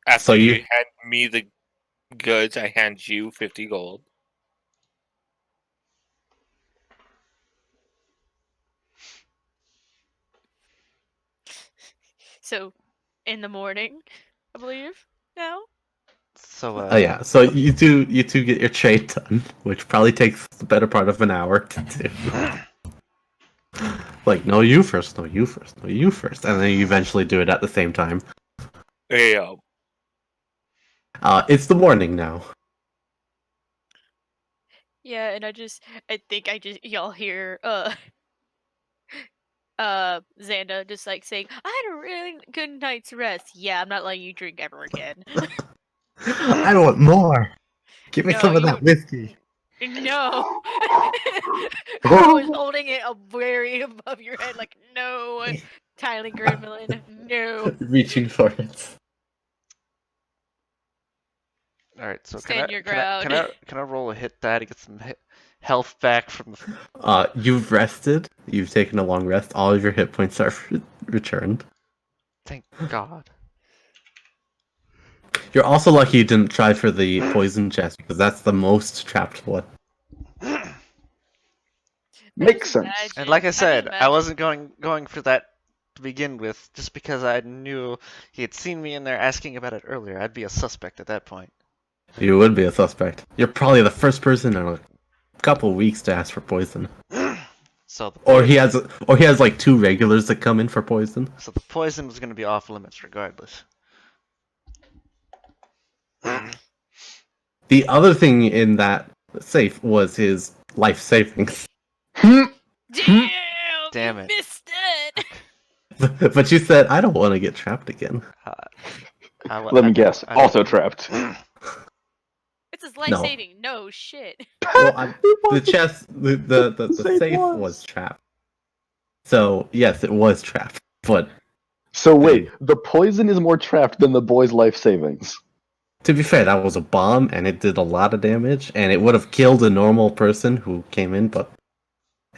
After So you you- hand me the goods, I hand you 50 gold. So, in the morning, I believe. Now. So Oh yeah, so you two get your trade done, which probably takes the better part of an hour to do. Like, no, you first, no, you first, no, you first, and then you eventually do it at the same time. Yeah. It's the morning now. Yeah, and I think y'all hear Xanda just like saying, I had a really good night's rest. Yeah, I'm not letting you drink ever again. I want more. Give me No, some of that whiskey. No. I was holding it very above your head like, no. Tyler Gremlin, no. Reaching for it. all right, so Stand your can I roll a hit die to get some health back from the... You've rested. You've taken a long rest. All of your hit points are returned. Thank God. You're also lucky you didn't try for the poison chest, because that's the most trapped one. Makes sense. And like I said, I imagine- wasn't going for that to begin with, just because I knew he had seen me in there asking about it earlier. I'd be a suspect at that point. You would be a suspect. You're probably the first person in a couple weeks to ask for poison. So the Or he has like 2 regulars that come in for poison. So the poison was going to be off limits regardless. The other thing in that safe was his life savings. Damn, Damn you it. missed it. But you said, I don't want to get trapped again. Let me guess. Also trapped. It's his life saving. No shit. Well, the chest, the safe was trapped. So yes, it was trapped. But So wait, the poison is more trapped than the boy's life savings. To be fair, that was a bomb, and it did a lot of damage, and it would have killed a normal person who came in, but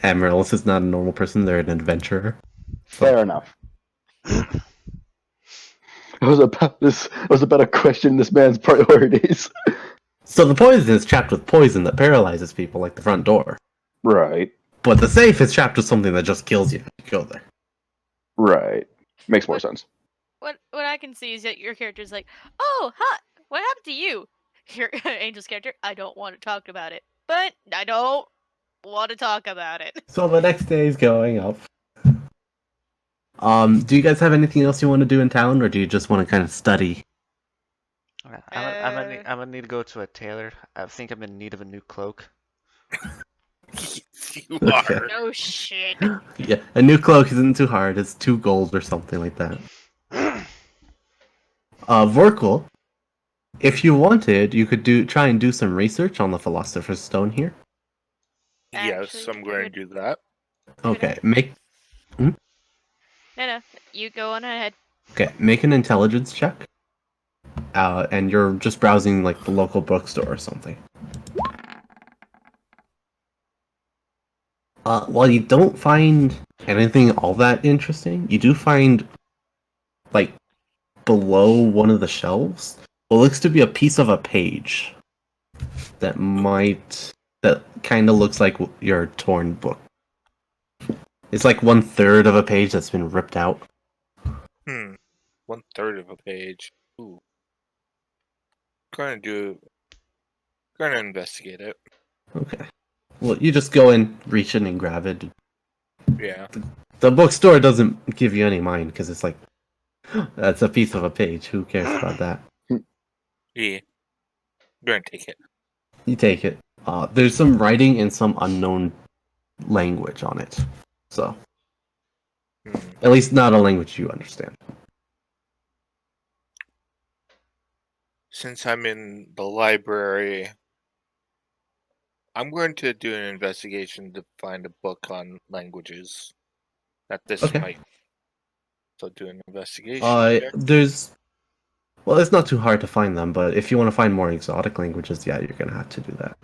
Amaryllis is not a normal person, they're an adventurer. Fair enough. I was about to question this man's priorities. So the poison is trapped with poison that paralyzes people, like the front door. Right. But the safe is trapped with something that just kills you if you go there. Right. Makes more sense. What I can see is that your character's like, oh, huh, what happened to you? Your Angel's character, I don't want to talk about it. But I don't want to talk about it. So the next day is going up. Do you guys have anything else you want to do in town, or do you just want to kind of study? I'm gonna need to go to a tailor. I think I'm in need of a new cloak. You Okay. are. No shit. Yeah, a new cloak isn't too hard. It's 2 gold or something like that. Vorkul, if you wanted, you could try and do some research on the Philosopher's Stone here. Yes, Actually, I'm going to do that. Okay, make No, you go on ahead. make an intelligence check. And you're just browsing like the local bookstore or something. While you don't find anything all that interesting, you do find, like, below one of the shelves, what looks to be a piece of a page that kind of looks like your torn book. It's like 1/3 of a page that's been ripped out. 1/3 of a page. Ooh. Gonna investigate it. Okay. Well, you just go and reach in and grab it. Yeah. The bookstore doesn't give you any mind because it's like, that's a piece of a page. Who cares about that? Yeah. I'm gonna take it. You take it. There's some writing in some unknown language on it. So, at least not a language you understand. Since I'm in the library, I'm going to do an investigation to find a book on languages that this Okay. might. So do an investigation check. Well, it's not too hard to find them, but if you want to find more exotic languages, yeah, you're gonna have to do that.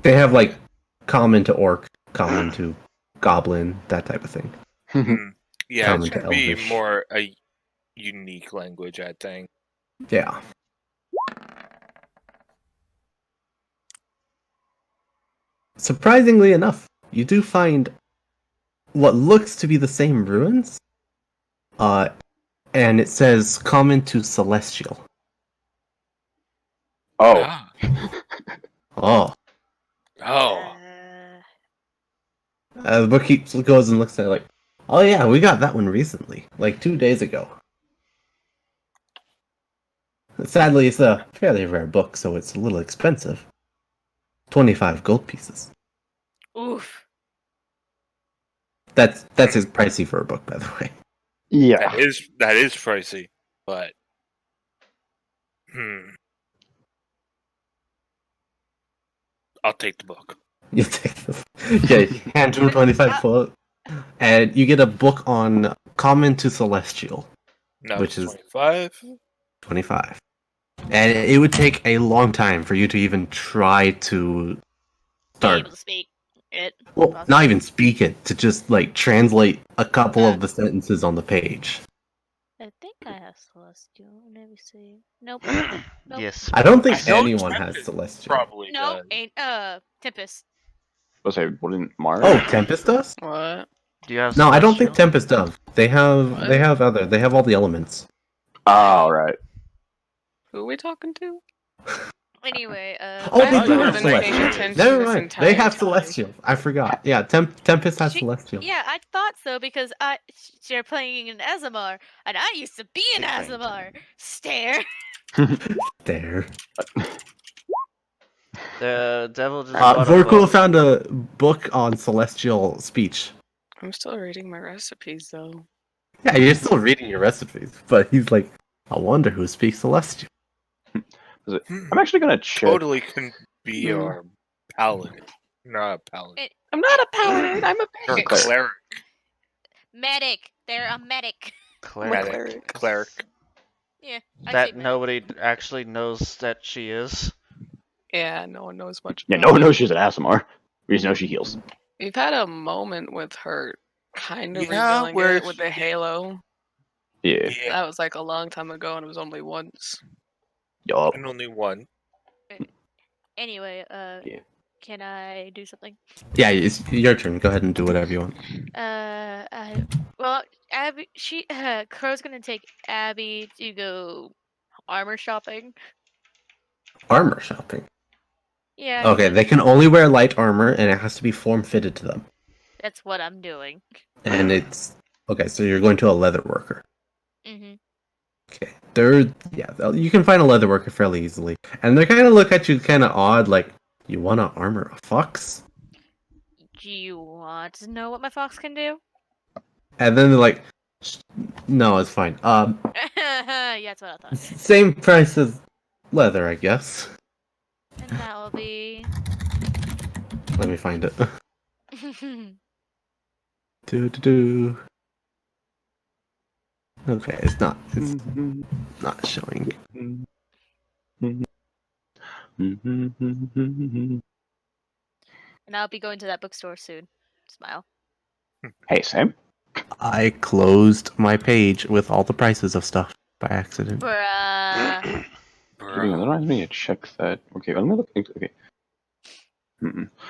They have like common to orc, common to goblin, that type of thing. Yeah, Common it's to gonna be Elvish. more a unique language, I think. Yeah. Surprisingly enough, you do find what looks to be the same ruins. And it says common to celestial. Oh. Ah. Oh. Oh. The bookkeeper goes and looks at it like, oh yeah, we got that one recently, like 2 days ago. Sadly, it's a fairly rare book, so it's a little expensive. 25 gold pieces. Oof. That's his pricey for a book, by the way. Yeah. That is pricey, but I'll take the book. You take the hand him 25 gold, and you get a book on common to celestial, No, which is 25. 25. And it would take a long time for you to even try to Be start. able to speak it. Well, not even speak it, to just like translate a couple of the sentences on the page. I think I have Celestial. Let me see. Nope. Yes. I don't think I know anyone has Tempest celestial. Probably No, does. ain't Tempest. Let's say, wouldn't Mars? Oh, Tempest does? What? Do you have No, I don't think Celestial? Tempest does. They have all the elements. Oh, right. Who are we talking to? Anyway, Oh, I they haven't do been have paying celestial. attention Never this mind. entire They have time. celestial. I forgot. Yeah, Tempest has She- celestial. yeah, I thought so because they're playing an Azamar, and I used to be an Azamar. Stare. There. The devil just bought a Vorkul book. found a book on celestial speech. I'm still reading my recipes though. Yeah, you're still reading your recipes, but he's like, I wonder who speaks celestial. I'm actually gonna check. Totally can be our paladin. Not a paladin. I'm not a paladin. I'm a Or a medic. cleric. Medic. They're a medic. I'm a Cleric. cleric. Cleric. Yeah, I that say many. nobody actually knows that she is. Yeah, no one knows much. Yeah, about no one her. knows she's an ASMR. We just know she heals. We've had a moment with her kind of Yeah, revealing where it with the Halo. Yeah. Yeah, That was like a long time ago, and it was only once. Yup. and only one. Anyway, Yeah. can I do something? Yeah, it's your turn. Go ahead and do whatever you want. Well, Abby, Crow's gonna take Abby to go armor shopping. Armor shopping. Yeah, Okay, they can only wear light armor, and it has to be form fitted to them. that's what I'm doing. And it's okay. So you're going to a leather worker. Mhm. Okay, you can find a leather worker fairly easily, and they kind of look at you kind of odd, like you want to armor a fox, Do you want to know what my fox can do? and then they're like, no, it's fine. Yeah, that's what I thought. Same price as leather, I guess. And that will be. Let me find it. Do. Okay, it's not showing. And I'll be going to that bookstore soon. Smile. Hey, Sam. I closed my page with all the prices of stuff by accident. Bruh. Hang on, that reminds me to check that. Okay, let me look into. Okay.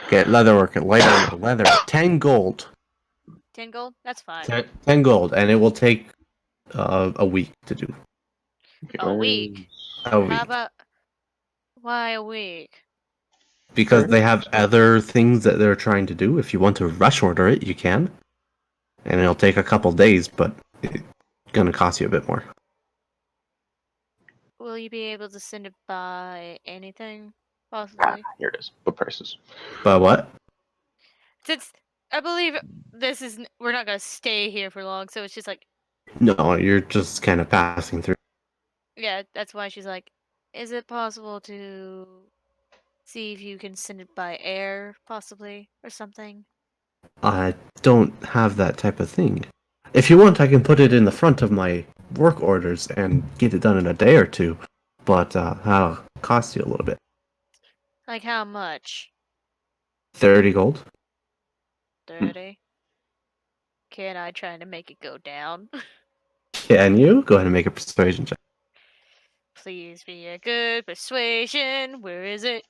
Okay, leather worker, light armor, leather, 10 gold. 10 gold? That's fine. 10 gold, and it will take a week to do. Okay, A week? A week. How about. Why a week? Because they have other things that they're trying to do. If you want to rush order it, you can. And it'll take a couple days, but it's gonna cost you a bit more. Will you be able to send it by anything? Ah, Possibly. here it is. Book prices. But what? Since I believe we're not gonna stay here for long, so it's just like, No, you're just kind of passing through. yeah, that's why she's like, is it possible to see if you can send it by air, possibly, or something? I don't have that type of thing. If you want, I can put it in the front of my work orders and get it done in a day or two. But that'll cost you a little bit. Like how much? 30 gold? 30? Can I try to make it go down? Can you? Go ahead and make a persuasion check. Please be a good persuasion. Where is it?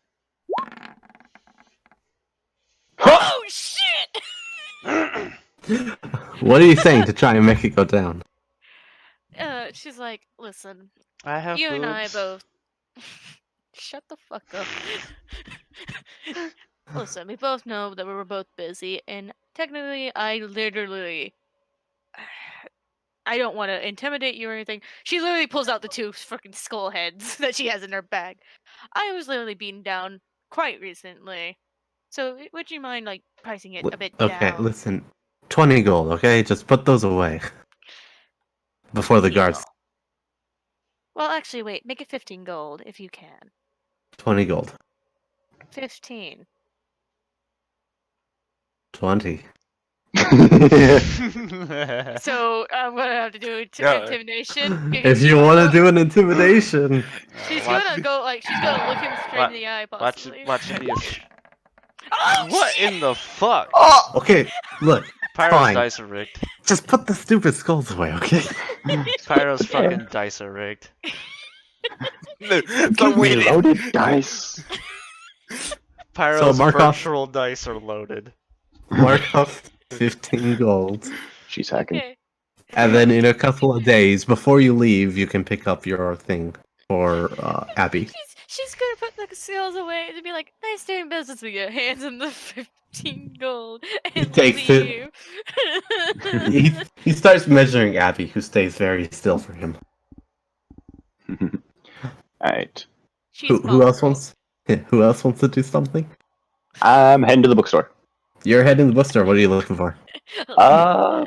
Oh shit! What are you saying to try and make it go down? She's like, listen, I have you boobs. and I both. Shut the fuck up. Listen, we both know that we were both busy, and technically, I don't want to intimidate you or anything. She literally pulls out the two fucking skull heads that she has in her bag. I was literally beaten down quite recently. So, would you mind, like, pricing it a bit Okay, down? listen. 20 gold, okay? Just put those away. Before the guards. Deal. Well, actually, wait. Make it 15 gold, if you can. 20 gold. 15. 20. So, I'm gonna have to do Yeah. intimidation. If you want to do an intimidation. She's Watch- gonna go, like, she's gonna look him straight in the eye, Watch possibly. it be a Oh, What shit! in the fuck? Okay, look. Pyro's fine. dice are rigged. Just put the stupid skulls away, okay? Pyro's fucking dice are rigged. It's like waiting. Loaded dice. Pyro's mark off- virtual dice are loaded. Mark off 15 gold. She's hacking. Okay. And then in a couple of days, before you leave, you can pick up your thing for Abby. She's gonna put the seals away and be like, nice doing business with you. Hands him the 15 gold and takes it. leave. He starts measuring Abby, who stays very still for him. Alright. She's Who else vulnerable. wants? Who else wants to do something? I'm heading to the bookstore. You're heading to the bookstore. What are you looking for?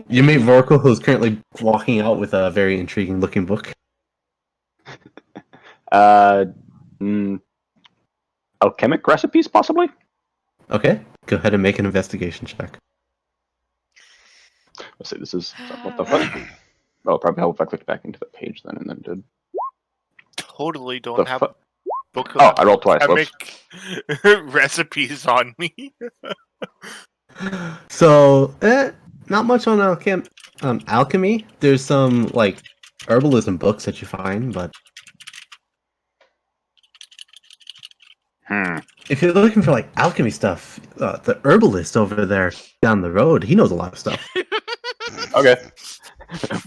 You meet Vorkle, who's currently walking out with a very intriguing-looking book. Alchemic recipes, possibly? Okay, go ahead and make an investigation check. Let's see, this is... What the fuck? Oh, probably help if I clicked back into the page then and then did... totally don't have a book Oh, of I rolled twice. Whoops. alchemic recipes on me. So, not much on alchemy. There's some like herbalism books that you find, but if you're looking for like alchemy stuff, the herbalist over there down the road, he knows a lot of stuff. Okay.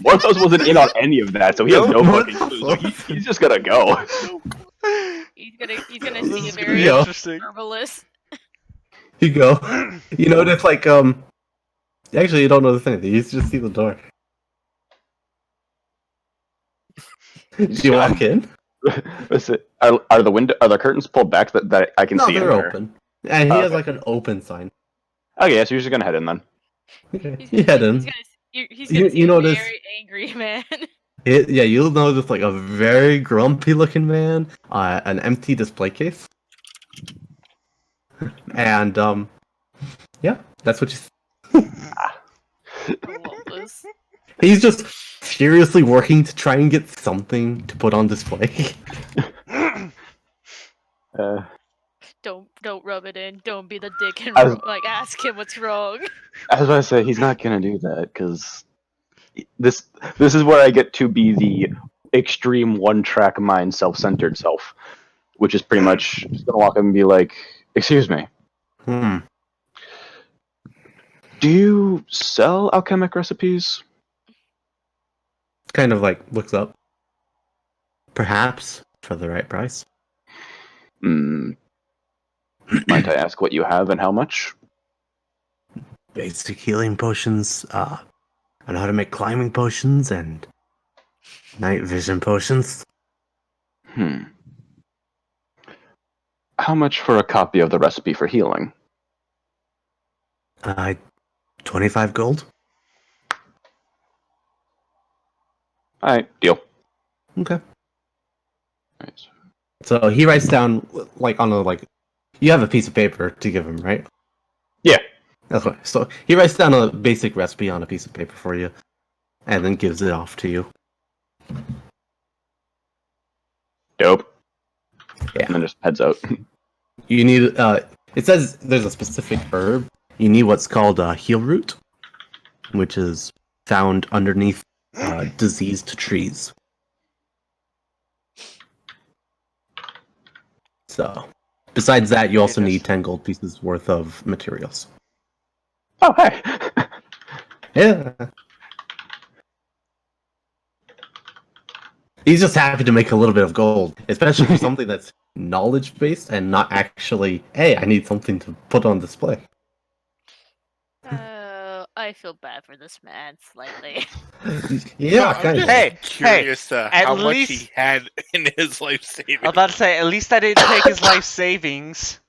Morthos wasn't in on any of that, so he has no fucking clue. So he's just gonna go. He's gonna This see a is gonna very be Yo. interesting. herbalist. You go. You notice like actually you don't know the thing. You just see the door. Do you walk in? Listen, are the curtains pulled back that I can No, see in they're there? open. And he has Okay. like an open sign. Okay, yeah, so you're just gonna head in then. Okay. He's You gonna, head in. he's gonna see You a notice- very angry man. Yeah, you'll notice like a very grumpy looking man, an empty display case. And yeah, that's what you What was- he's just furiously working to try and get something to put on display. Don't rub it in. Don't be the dick and I was- like ask him what's wrong. I was about to say he's not gonna do that because this is where I get to be the extreme one-track mind, self-centered self, which is pretty much just gonna walk up and be like, "Excuse me, do you sell alchemic recipes?" Kind of like looks up. Perhaps for the right price. Might I ask what you have and how much? Basic healing potions, I know how to make climbing potions and night vision potions. How much for a copy of the recipe for healing? 25 gold. Alright, deal. Okay. Right. So he writes down like on a like you have a piece of paper to give him, right? Yeah. That's right. So he writes down a basic recipe on a piece of paper for you, and then gives it off to you. Dope. Yeah. And then just heads out. You need it says there's a specific herb. You need what's called heal root, which is found underneath diseased trees. So, besides that, you also need 10 gold pieces worth of materials. Oh, hey! Yeah. He's just happy to make a little bit of gold, especially for something that's knowledge-based and not actually, hey, I need something to put on display. I feel bad for this man slightly. Yeah, I'm kind just of. Hey, curious at how much least- he had in his life I savings. was about to say, at least I didn't take his life savings.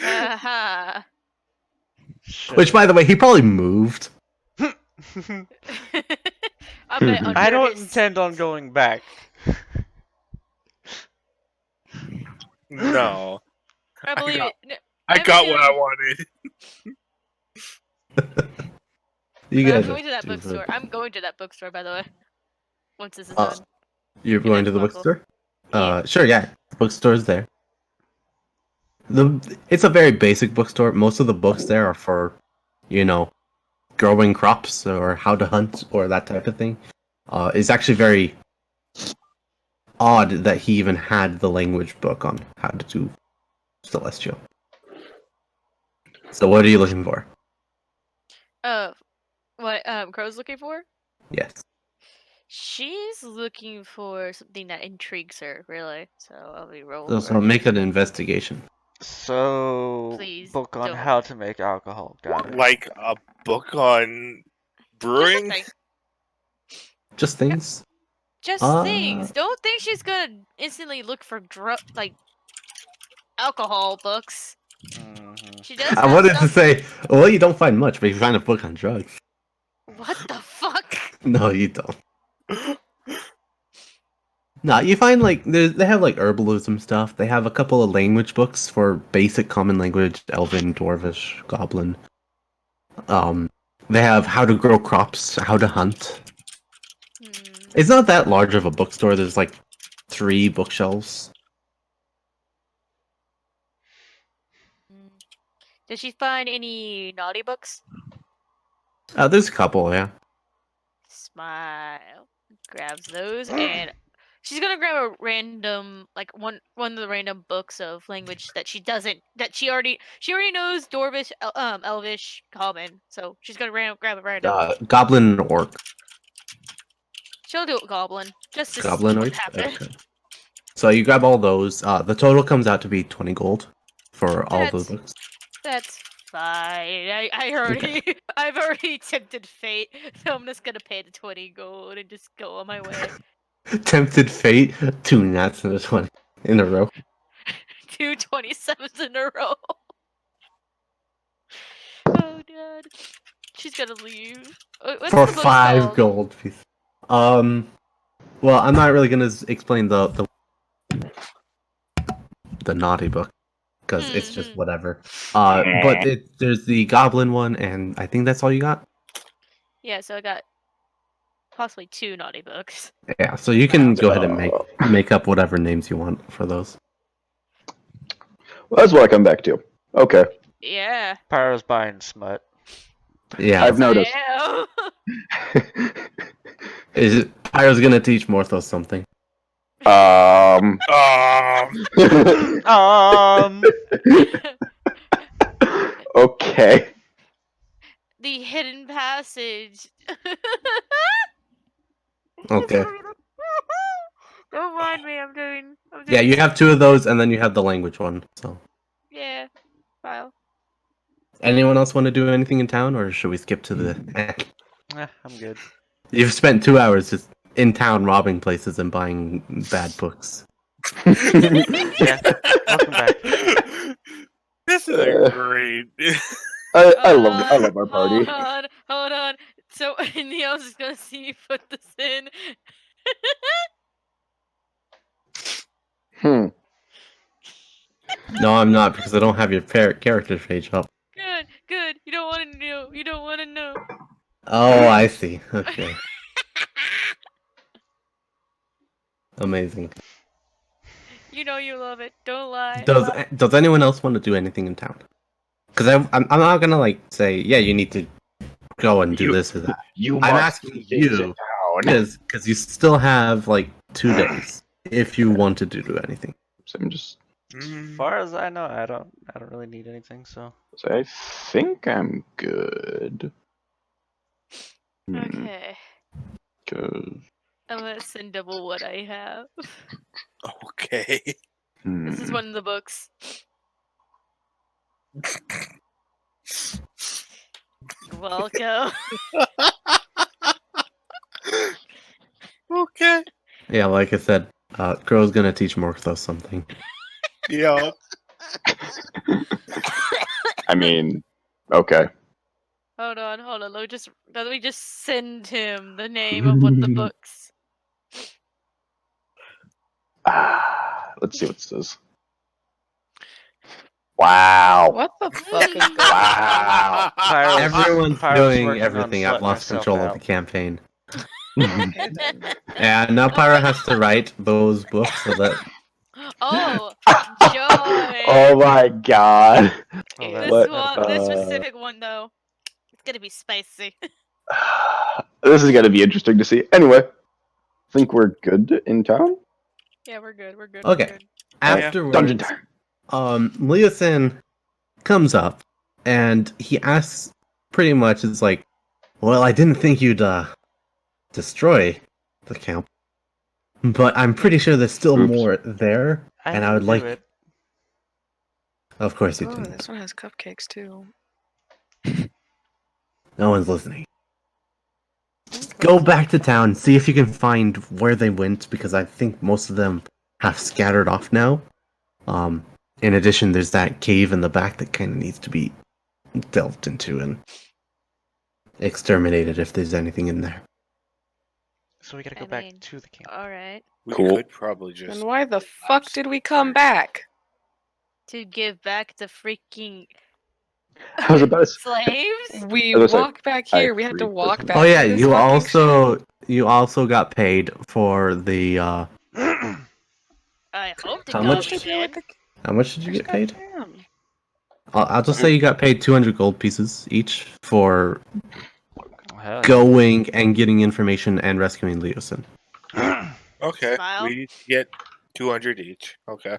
Aha. Which, by the way, he probably moved. I bet I under don't his- intend on going back. No, I believe got- it. I have a got what I feeling- wanted. You I'm guys going to that are bookstore. stupid. I'm going to that bookstore, by the way. Once this is Uh, done. You're And going to then the Buckle. bookstore? Sure, yeah. The bookstore's there. It's a very basic bookstore. Most of the books there are for, growing crops or how to hunt or that type of thing. It's actually very odd that he even had the language book on how to do Celestial. So what are you looking for? What Crow's looking for? Yes. She's looking for something that intrigues her, really. So I'll be rolling. So, for so her. make an investigation. So, Please book on don't. how to make alcohol. Got it. Like a book on brewing. Just, Just things. things. Don't think she's gonna instantly look for alcohol books. Mhm. She does. I have wanted to stuff- say, well, you don't find much, but you find a book on drugs. What the fuck? No, you don't. No, you find they have like herbalism stuff. They have a couple of language books for basic common language, Elven, Dwarvish, Goblin. They have how to grow crops, how to hunt. It's not that large of a bookstore. There's like 3 bookshelves. Did she find any naughty books? There's a couple, yeah. Smile. Grabs those and she's gonna grab a random, like one of the random books of language that she already knows Dwarvish, Elvish, Common. So she's gonna grab it random. Goblin and Orc. She'll do it Goblin, just to Goblin see what Orc? happens. Okay. So you grab all those. The total comes out to be 20 gold for all those books. That's fine. I've already tempted fate, so I'm just gonna pay the 20 gold and just go on my way. Tempted fate, 2 nats in a 20 in a row. 2 27s in a row. Oh god. She's gonna leave. What's For the book 5 called? gold pieces. Well, I'm not really gonna explain the naughty book because it's just whatever. But there's the Goblin one, and I think that's all you got. Yeah, so I got possibly 2 naughty books. Yeah, so you can go ahead and make up whatever names you want for those. Well, that's what I come back to. Okay. Yeah. Pyro's buying smut. Yeah, I've noticed. I is Pyro's gonna teach Morthos something? Okay. The hidden passage. Okay. Don't mind me, I'm doing Yeah, you have 2 of those, and then you have the language one. So, Yeah. File. anyone else want to do anything in town, or should we skip to the? I'm good. You've spent 2 hours just in town robbing places and buying bad books. Yeah, welcome back. This is great. I love our party. Hold on. So Neil's is gonna see me put this in. No, I'm not, because I don't have your character page up. Good. You don't want to know. You don't want to know. Oh, I see. Okay. Amazing. You know you love it. Don't lie. Does anyone else want to do anything in town? Because I'm not gonna like say, yeah, you need to go and do this or that. I'm asking you because you still have like 2 days if you wanted to do anything. So I'm just. As far as I know, I don't really need anything. So I think I'm good. Okay. Cause. I'm gonna send double what I have. Okay. This is one of the books. You're welcome. Okay. Yeah, like I said, Crow's gonna teach Morthos something. Yeah. I mean, okay. Hold on. Let me just send him the name of one of the books. Let's see what this is. Wow. What the fuck is going on? Wow. Everyone's Pyro's doing working on everything. I've slutting lost herself control of out. the campaign. Okay, then. Yeah, now Pyro has to write those books so that Oh, joy! Oh my god. Oh, Yeah. This What, one, this specific one though, it's gonna be spicy. This is gonna be interesting to see. Anyway, think we're good in town? Yeah, we're good. Okay. We're good. afterwards, Dungeon time. Leosin comes up and he asks pretty much, it's like, well, I didn't think you'd destroy the camp, but I'm pretty sure there's still Oops. more there, and I would didn't like. do it. Of course you Oh, didn't. this one has cupcakes too. No one's listening. Go back to town, see if you can find where they went, because I think most of them have scattered off now. In addition, there's that cave in the back that kind of needs to be delved into and exterminated if there's anything in there. So we gotta go I back mean, to the camp. All right. We Cool. could probably just. And why the fuck did we come back? To give back the freaking I was about to say, slaves. We As I said, walked back I here. We had to agree walk with back. Oh yeah, to this you fucking also got paid for the I hope to How God much we did did. How much did you get paid? Damn. I'll just say you got paid 200 gold pieces each for Hell yeah. going and getting information and rescuing Leosin. Okay, Smile. we get 200 each. Okay.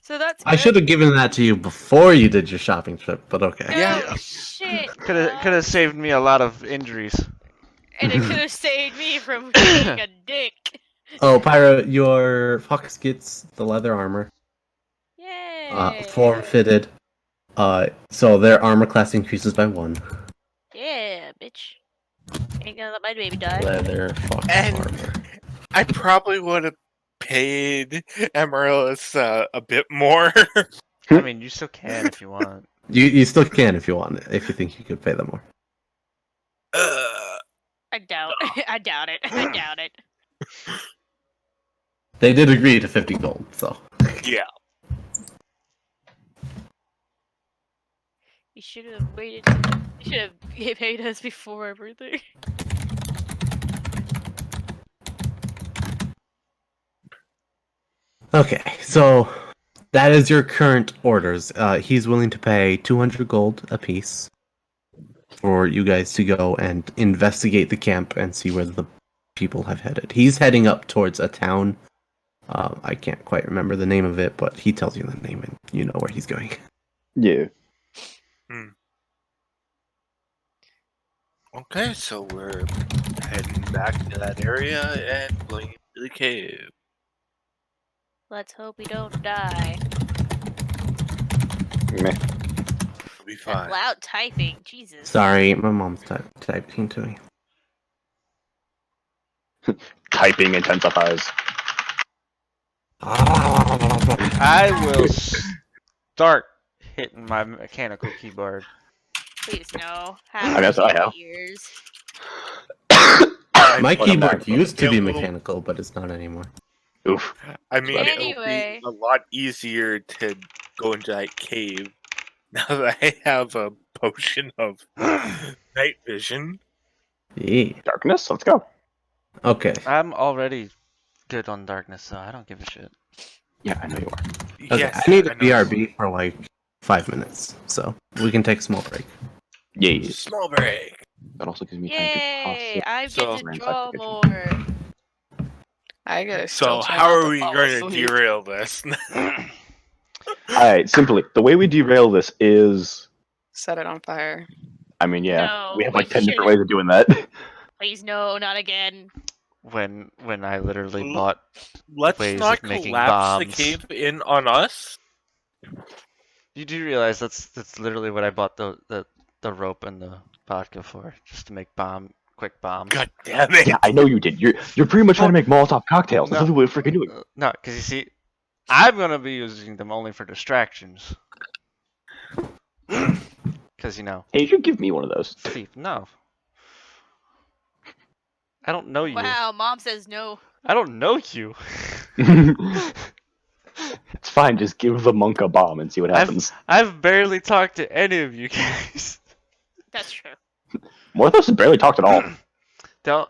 So that's I should have given that to you before you did your shopping trip, but okay. No Yeah. shit. Could Mom. have saved me a lot of injuries. And it could have saved me from being a dick. Oh, Pyro, your fox gets the leather armor, Yay. form-fitted. So their armor class increases by 1. Yeah, bitch. Ain't gonna let my baby die. Leather fox And- armor. I probably would have paid Amaryllis a bit more. I mean, you still can if you want. You still can if you want it, if you think you could pay them more. I doubt. I doubt it. I doubt it. They did agree to 50 gold, so. Yeah. You should have waited. You should have paid us before everything. Okay, so that is your current orders. He's willing to pay 200 gold apiece for you guys to go and investigate the camp and see where the people have headed. He's heading up towards a town. I can't quite remember the name of it, but he tells you the name and you know where he's going. Yeah. Okay, so we're heading back to that area and going into the cave. Let's hope we don't die. Meh. We'll be fine. Loud typing, Jesus. Sorry, my mom's typing to me. Typing intensifies. I will start hitting my mechanical keyboard. Please no. I guess I have. Ears. My Put 'em keyboard back. used to be It will- mechanical, but it's not anymore. Oof. I mean, Anyway. it'll be a lot easier to go into that cave now that I have a potion of night vision. Yeah. Darkness, let's go. Okay. I'm already good on darkness, so I don't give a shit. Yeah, I know you are. Okay, Yes, I need a know. BRB for like 5 minutes, so we can take a small break. Yeah. Small break. That also gives me time to Yay! toss I So- get to Ransack draw the kitchen. more. I gotta So still try how not are to we fall going to asleep. derail this? Alright, simply, the way we derail this is... Set it on fire. I mean, yeah, No, we have we like 10 different shouldn't. ways of doing that. Please no, not again. When I literally L- bought Let's ways not of making collapse the bombs. cave in on us. You do realize that's literally what I bought the rope and the vodka for, just to make quick bombs. God damn it! Yeah, I know you did. You're pretty much trying to make Molotov cocktails. That's No. what we're freaking doing. No, because you see, I'm gonna be using them only for distractions. Because Hey, you should give me one of those. Steve, no. I don't know you. Wow, mom says no. I don't know you. It's fine, just give the monk a bomb and see what happens. I've barely talked to any of you guys. That's true. Morthos has barely talked at all.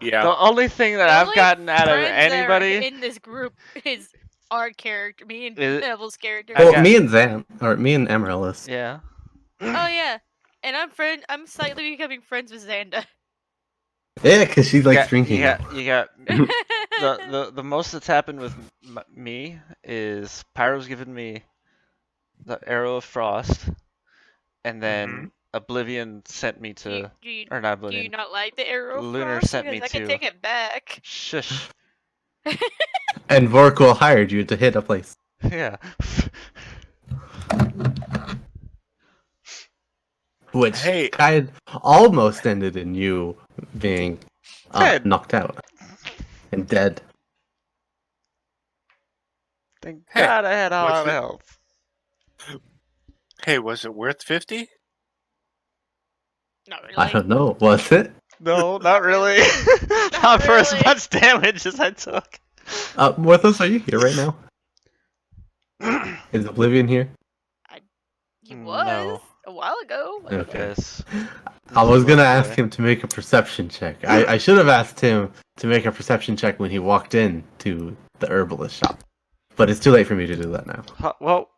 Yeah. The only thing that The I've only gotten out of friends that are anybody in this group is our character, me and Is it- Neville's character. I Well, got- me and Zan, or me and Amaryllis. Yeah. Oh yeah, and I'm slightly becoming friends with Xanda. Yeah, because she likes got- drinking. You got the most that's happened with me is Pyro's given me the Arrow of Frost, and then Oblivion sent me to, or not Do you Oblivion. not like the arrow? Lunar Frost? sent me Because I can to- take it back. Shush. And Vorkul hired you to hit a place. Yeah. Which Hey. kind almost ended in you being Dead. knocked out and dead. Thank Hey, God I had a lot what's of it- health. Hey, was it worth 50? Not really. I don't know. Was it? No, not really. Not for as really. much damage as I took. Morthos, are you here right now? Is Oblivion here? He was No. a while ago. Okay. Yes. I was gonna ask him to make a perception check. I should have asked him to make a perception check when he walked in to the herbalist shop. But it's too late for me to do that now. Well,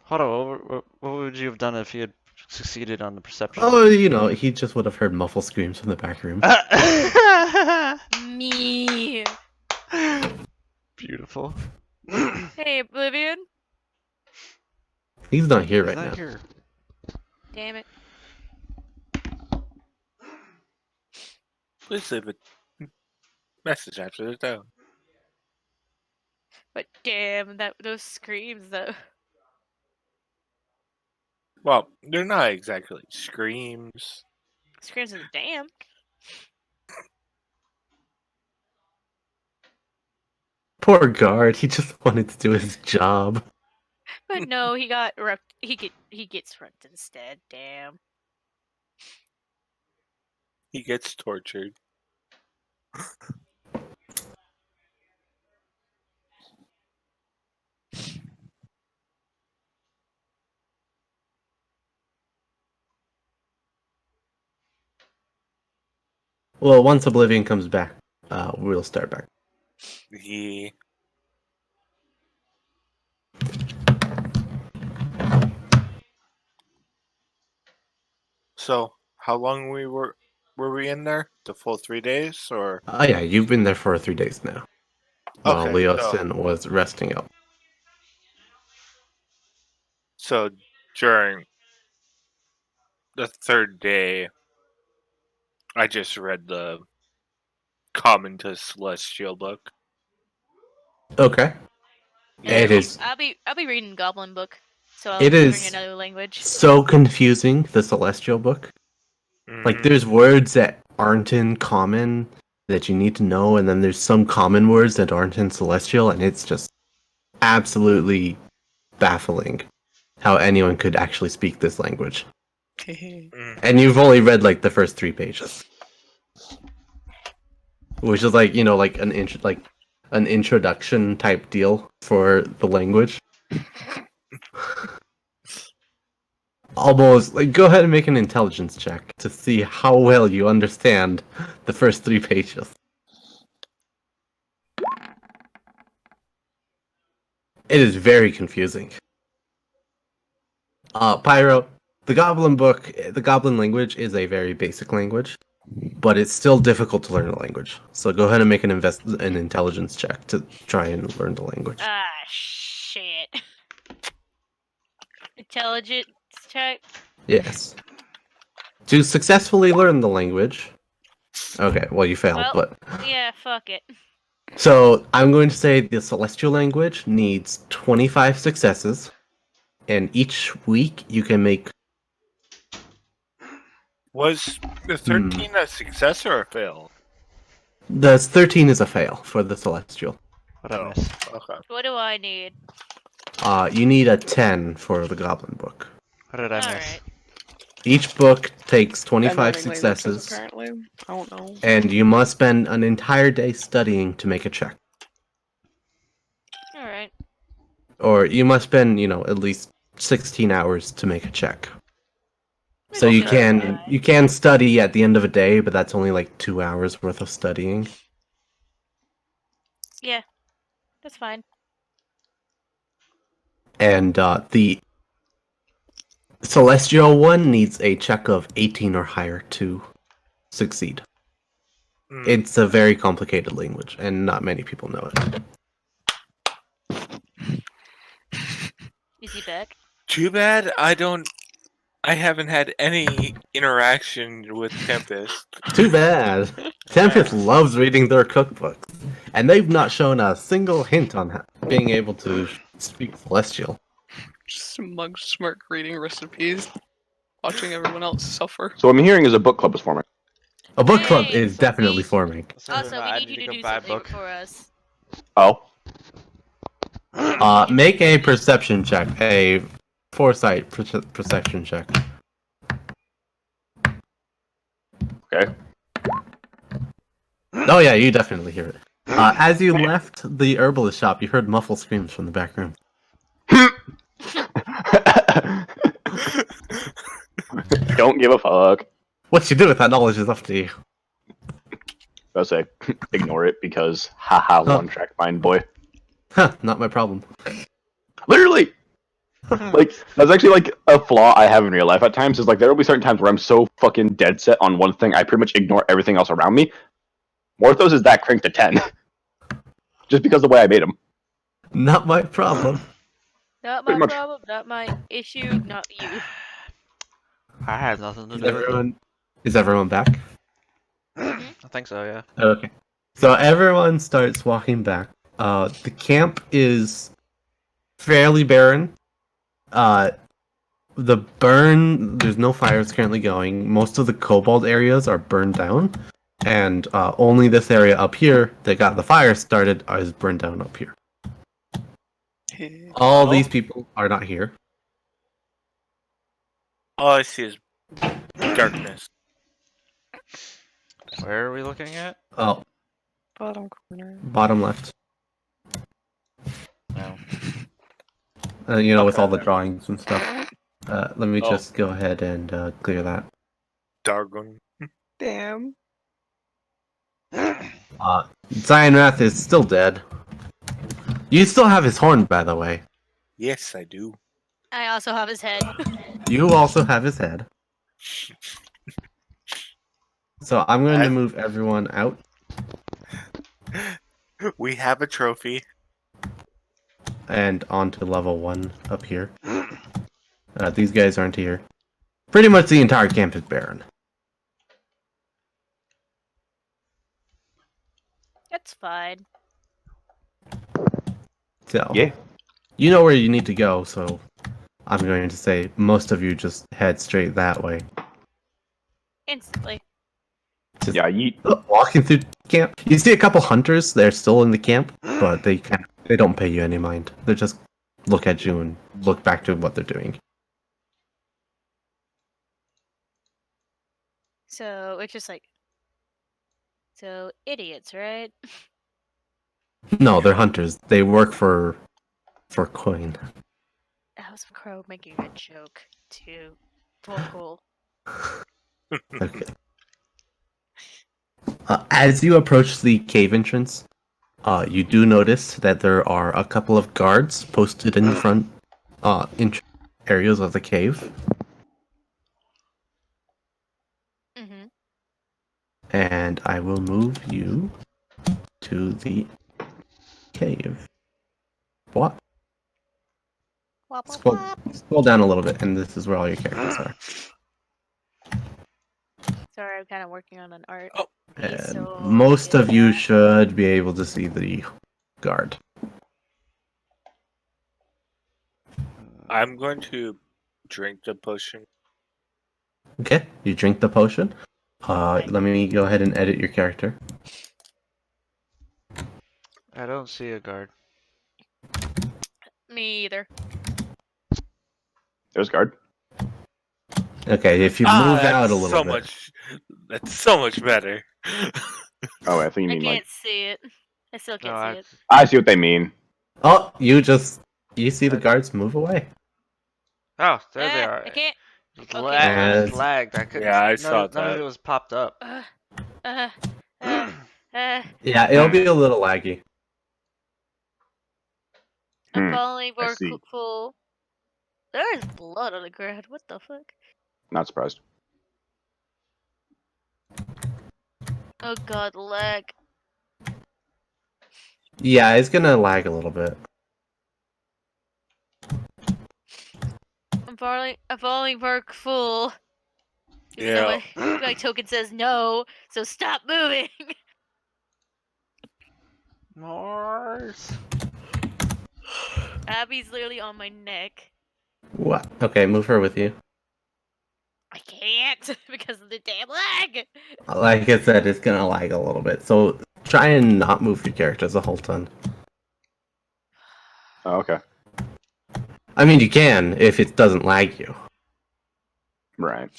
hold on. What would you have done if you had succeeded on the perception? Oh, he just would have heard muffled screams from the back room. Me. Beautiful. Hey, Oblivion. He's not here He's right not now. here. Damn it. Please leave a message after the tone. But damn, those screams though. Well, they're not exactly screams. Screams of the damn. Poor guard. He just wanted to do his job. But no, he got wrecked. He gets wrecked instead. Damn. He gets tortured. Well, once Oblivion comes back, we'll start back. He. So, how long were we in there? The full 3 days, or? Oh yeah, you've been there for 3 days now. While Okay, Leosin was resting up. So during the third day, I just read the Common to Celestial book. Okay. Yeah, It is I'll be reading Goblin book, so I'll It be is- learning another language. so confusing, the Celestial book. Like, there's words that aren't in Common that you need to know, and then there's some common words that aren't in Celestial, and it's just absolutely baffling how anyone could actually speak this language. And you've only read, like, the first 3 pages. Which is like, like an introduction type deal for the language. Almost, like, go ahead and make an intelligence check to see how well you understand the first 3 pages. It is very confusing. Pyro, the Goblin language is a very basic language, but it's still difficult to learn a language. So go ahead and make an intelligence check to try and learn the language. Ah, shit. Intelligence check. Yes. To successfully learn the language. Okay, well, you failed, Well- but. Yeah, fuck it. So, I'm going to say the Celestial language needs 25 successes, and each week you can make. Was the 13 a success or a fail? The 13 is a fail for the Celestial. What I miss? Okay. What do I need? You need a 10 for the Goblin book. What did I miss? Alright. Each book takes I'm 25 learning languages, successes, apparently. I don't know. and you must spend an entire day studying to make a check. Alright. Or you must spend, at least 16 hours to make a check. So you can study at the end of a day, but that's only like 2 hours worth of studying. Yeah. That's fine. And the Celestial one needs a check of 18 or higher to succeed. It's a very complicated language, and not many people know it. Is he back? Too bad I haven't had any interaction with Tempest. Too bad. Tempest loves reading their cookbooks, and they've not shown a single hint on being able to speak Celestial. Just a mug smirk reading recipes, watching everyone else suffer. So what I'm hearing is a book club is forming. A book club Hey, is definitely forming. Also, we need you to do something for us. Oh, Make a perception check, a foresight perception check. okay. Oh yeah, you definitely hear it. As you left the herbalist shop, you heard muffled screams from the back room. Don't give a fuck. What you do with that knowledge is up to you. I'll say, ignore it because, haha, one track mind boy. Huh, not my problem. Literally. Like that's actually like a flaw I have in real life at times. Is like there will be certain times where I'm so fucking dead set on one thing, I pretty much ignore everything else around me. Morthos is that cranked to 10, just because of the way I made him. Not my problem. Not Pretty my much. problem, not my issue, not you. I had nothing to Is do with it. everyone back? Mhm. I think so, yeah. Okay. So everyone starts walking back. The camp is fairly barren. There's no fires currently going. Most of the kobold areas are burned down, and only this area up here that got the fire started is burned down up here. All these people are not here. All I see is darkness. Where are we looking at? Oh, Bottom corner. bottom left. No. With all the Okay. drawings and stuff. Let me Oh. just go ahead and clear that. Dargon. Damn. Zionrath is still dead. You still have his horn, by the way. Yes, I do. I also have his head. You also have his head. So I'm going to move everyone out. We have a trophy. And onto level 1 up here. These guys aren't here. Pretty much the entire camp is barren. That's fine. So, Yeah. you know where you need to go, so I'm going to say most of you just head straight that way. Instantly. Just Yeah, you walking through camp. You see a couple hunters, they're still in the camp, but they don't pay you any mind. They just look at you and look back to what they're doing. So it's just like, so idiots, right? No, they're hunters. They work for coin. That was Crow making a joke too. Vocal. Okay. As you approach the cave entrance, you do notice that there are a couple of guards posted in the front areas of the cave. Mm-hmm. And I will move you to the cave. What? Wop, wop, Scroll, wop. scroll down a little bit, and this is where all your characters are. Sorry, I'm kind of working on an art. Oh. And So, most of you yeah. should be able to see the guard. I'm going to drink the potion. Okay, you drink the potion. Let me go ahead and edit your character. I don't see a guard. Me either. there's guard. Okay, if you move out a little bit. That's so much better. Oh, I think you I mean can't like see it. I still No, can't see it. I see what they mean. Oh, you see the guards move away. Oh, there they are. I can't. It Okay. lagged. It lagged. I couldn't. Yeah, I saw None of that. it was popped up. Uh, Yeah, it'll be a little laggy. I'm Hmm, falling I for see. full. There's blood on the ground. What the fuck? Not surprised. Oh god, lag. Yeah, it's gonna lag a little bit. I'm falling for full. Even Yeah. though my token says no, so stop moving. Mars. Abby's literally on my neck. What? Okay, move her with you. I can't because of the damn lag. Like I said, it's gonna lag a little bit, so try and not move your characters a whole ton. Oh, okay. I mean, you can if it doesn't lag you. Right.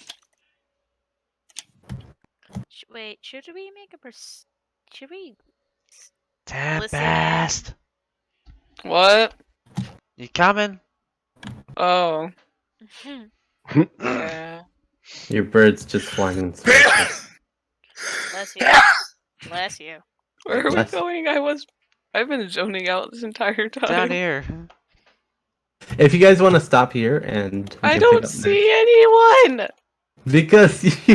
Wait, should we make a Should we? Tempest. What? You coming? Oh. Yeah. Your bird's just flying in circles. Bless you. Bless you. Where are we That's- going? I was I've been zoning out this entire time. Down here. If you guys want to stop here and we I can don't pick up see anyone. because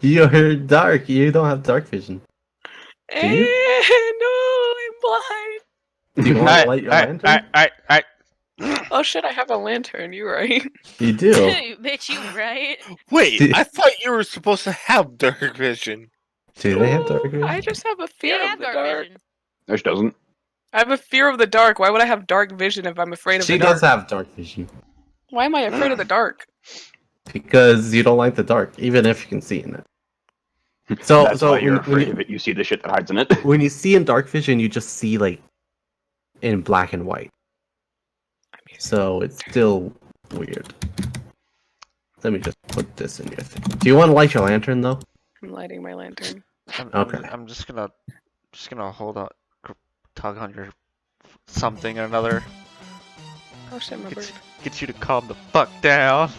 you're dark. You don't have dark vision. Do you? No, I'm blind. Do you want to light your lantern? Oh shit, I have a lantern. You're right. You do. Bitch, you right? Wait, Did- I thought you were supposed to have dark vision. Do they have dark vision? I just have a They fear have of the dark dark. vision. Which doesn't. I have a fear of the dark. Why would I have dark vision if I'm afraid of She the dark? does have dark vision Why am I afraid of the dark? because you don't like the dark, even if you can see in it. So, That's so why you're when afraid you, of it. You see the shit that hides in it. when you see in dark vision, you just see like in black and white. So it's still weird. Let me just put this in your thing. Do you want to light your lantern though? I'm lighting my lantern. Okay. I'm just gonna hold on, tug on your something or another. Oh shit, my bird. Get you to calm the fuck down.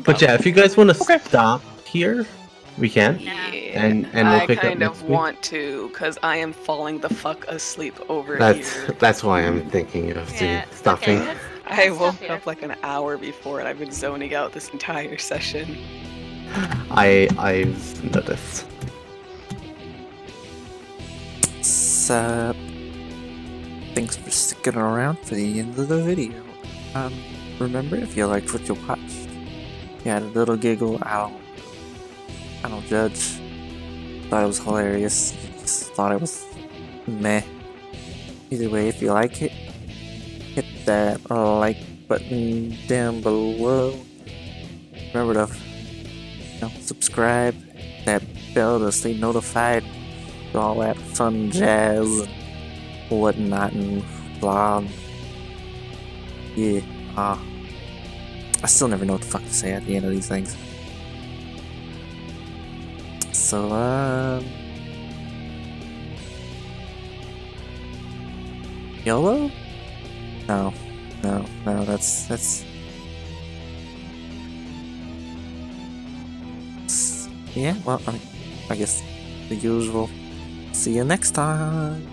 But yeah, if you guys want to Okay. stop here, we can. Yeah, and we'll I pick up kind next of week. want to, cause I am falling the fuck asleep over here. That's why I'm thinking of stopping. Okay, I let's woke stop here. up like an hour before, and I've been zoning out this entire session. I've noticed. So, thanks for sticking around for the end of the video. Remember, if you liked what you watched, you had a little giggle, I don't judge. Thought it was hilarious. Just thought it was meh. Either way, if you like it, hit that like button down below. Remember to subscribe, that bell to stay notified, all that fun jazz and whatnot and blah. Yeah, I still never know what the fuck to say at the end of these things. So, YOLO? No, that's... Yeah, well, I guess the usual. See you next time.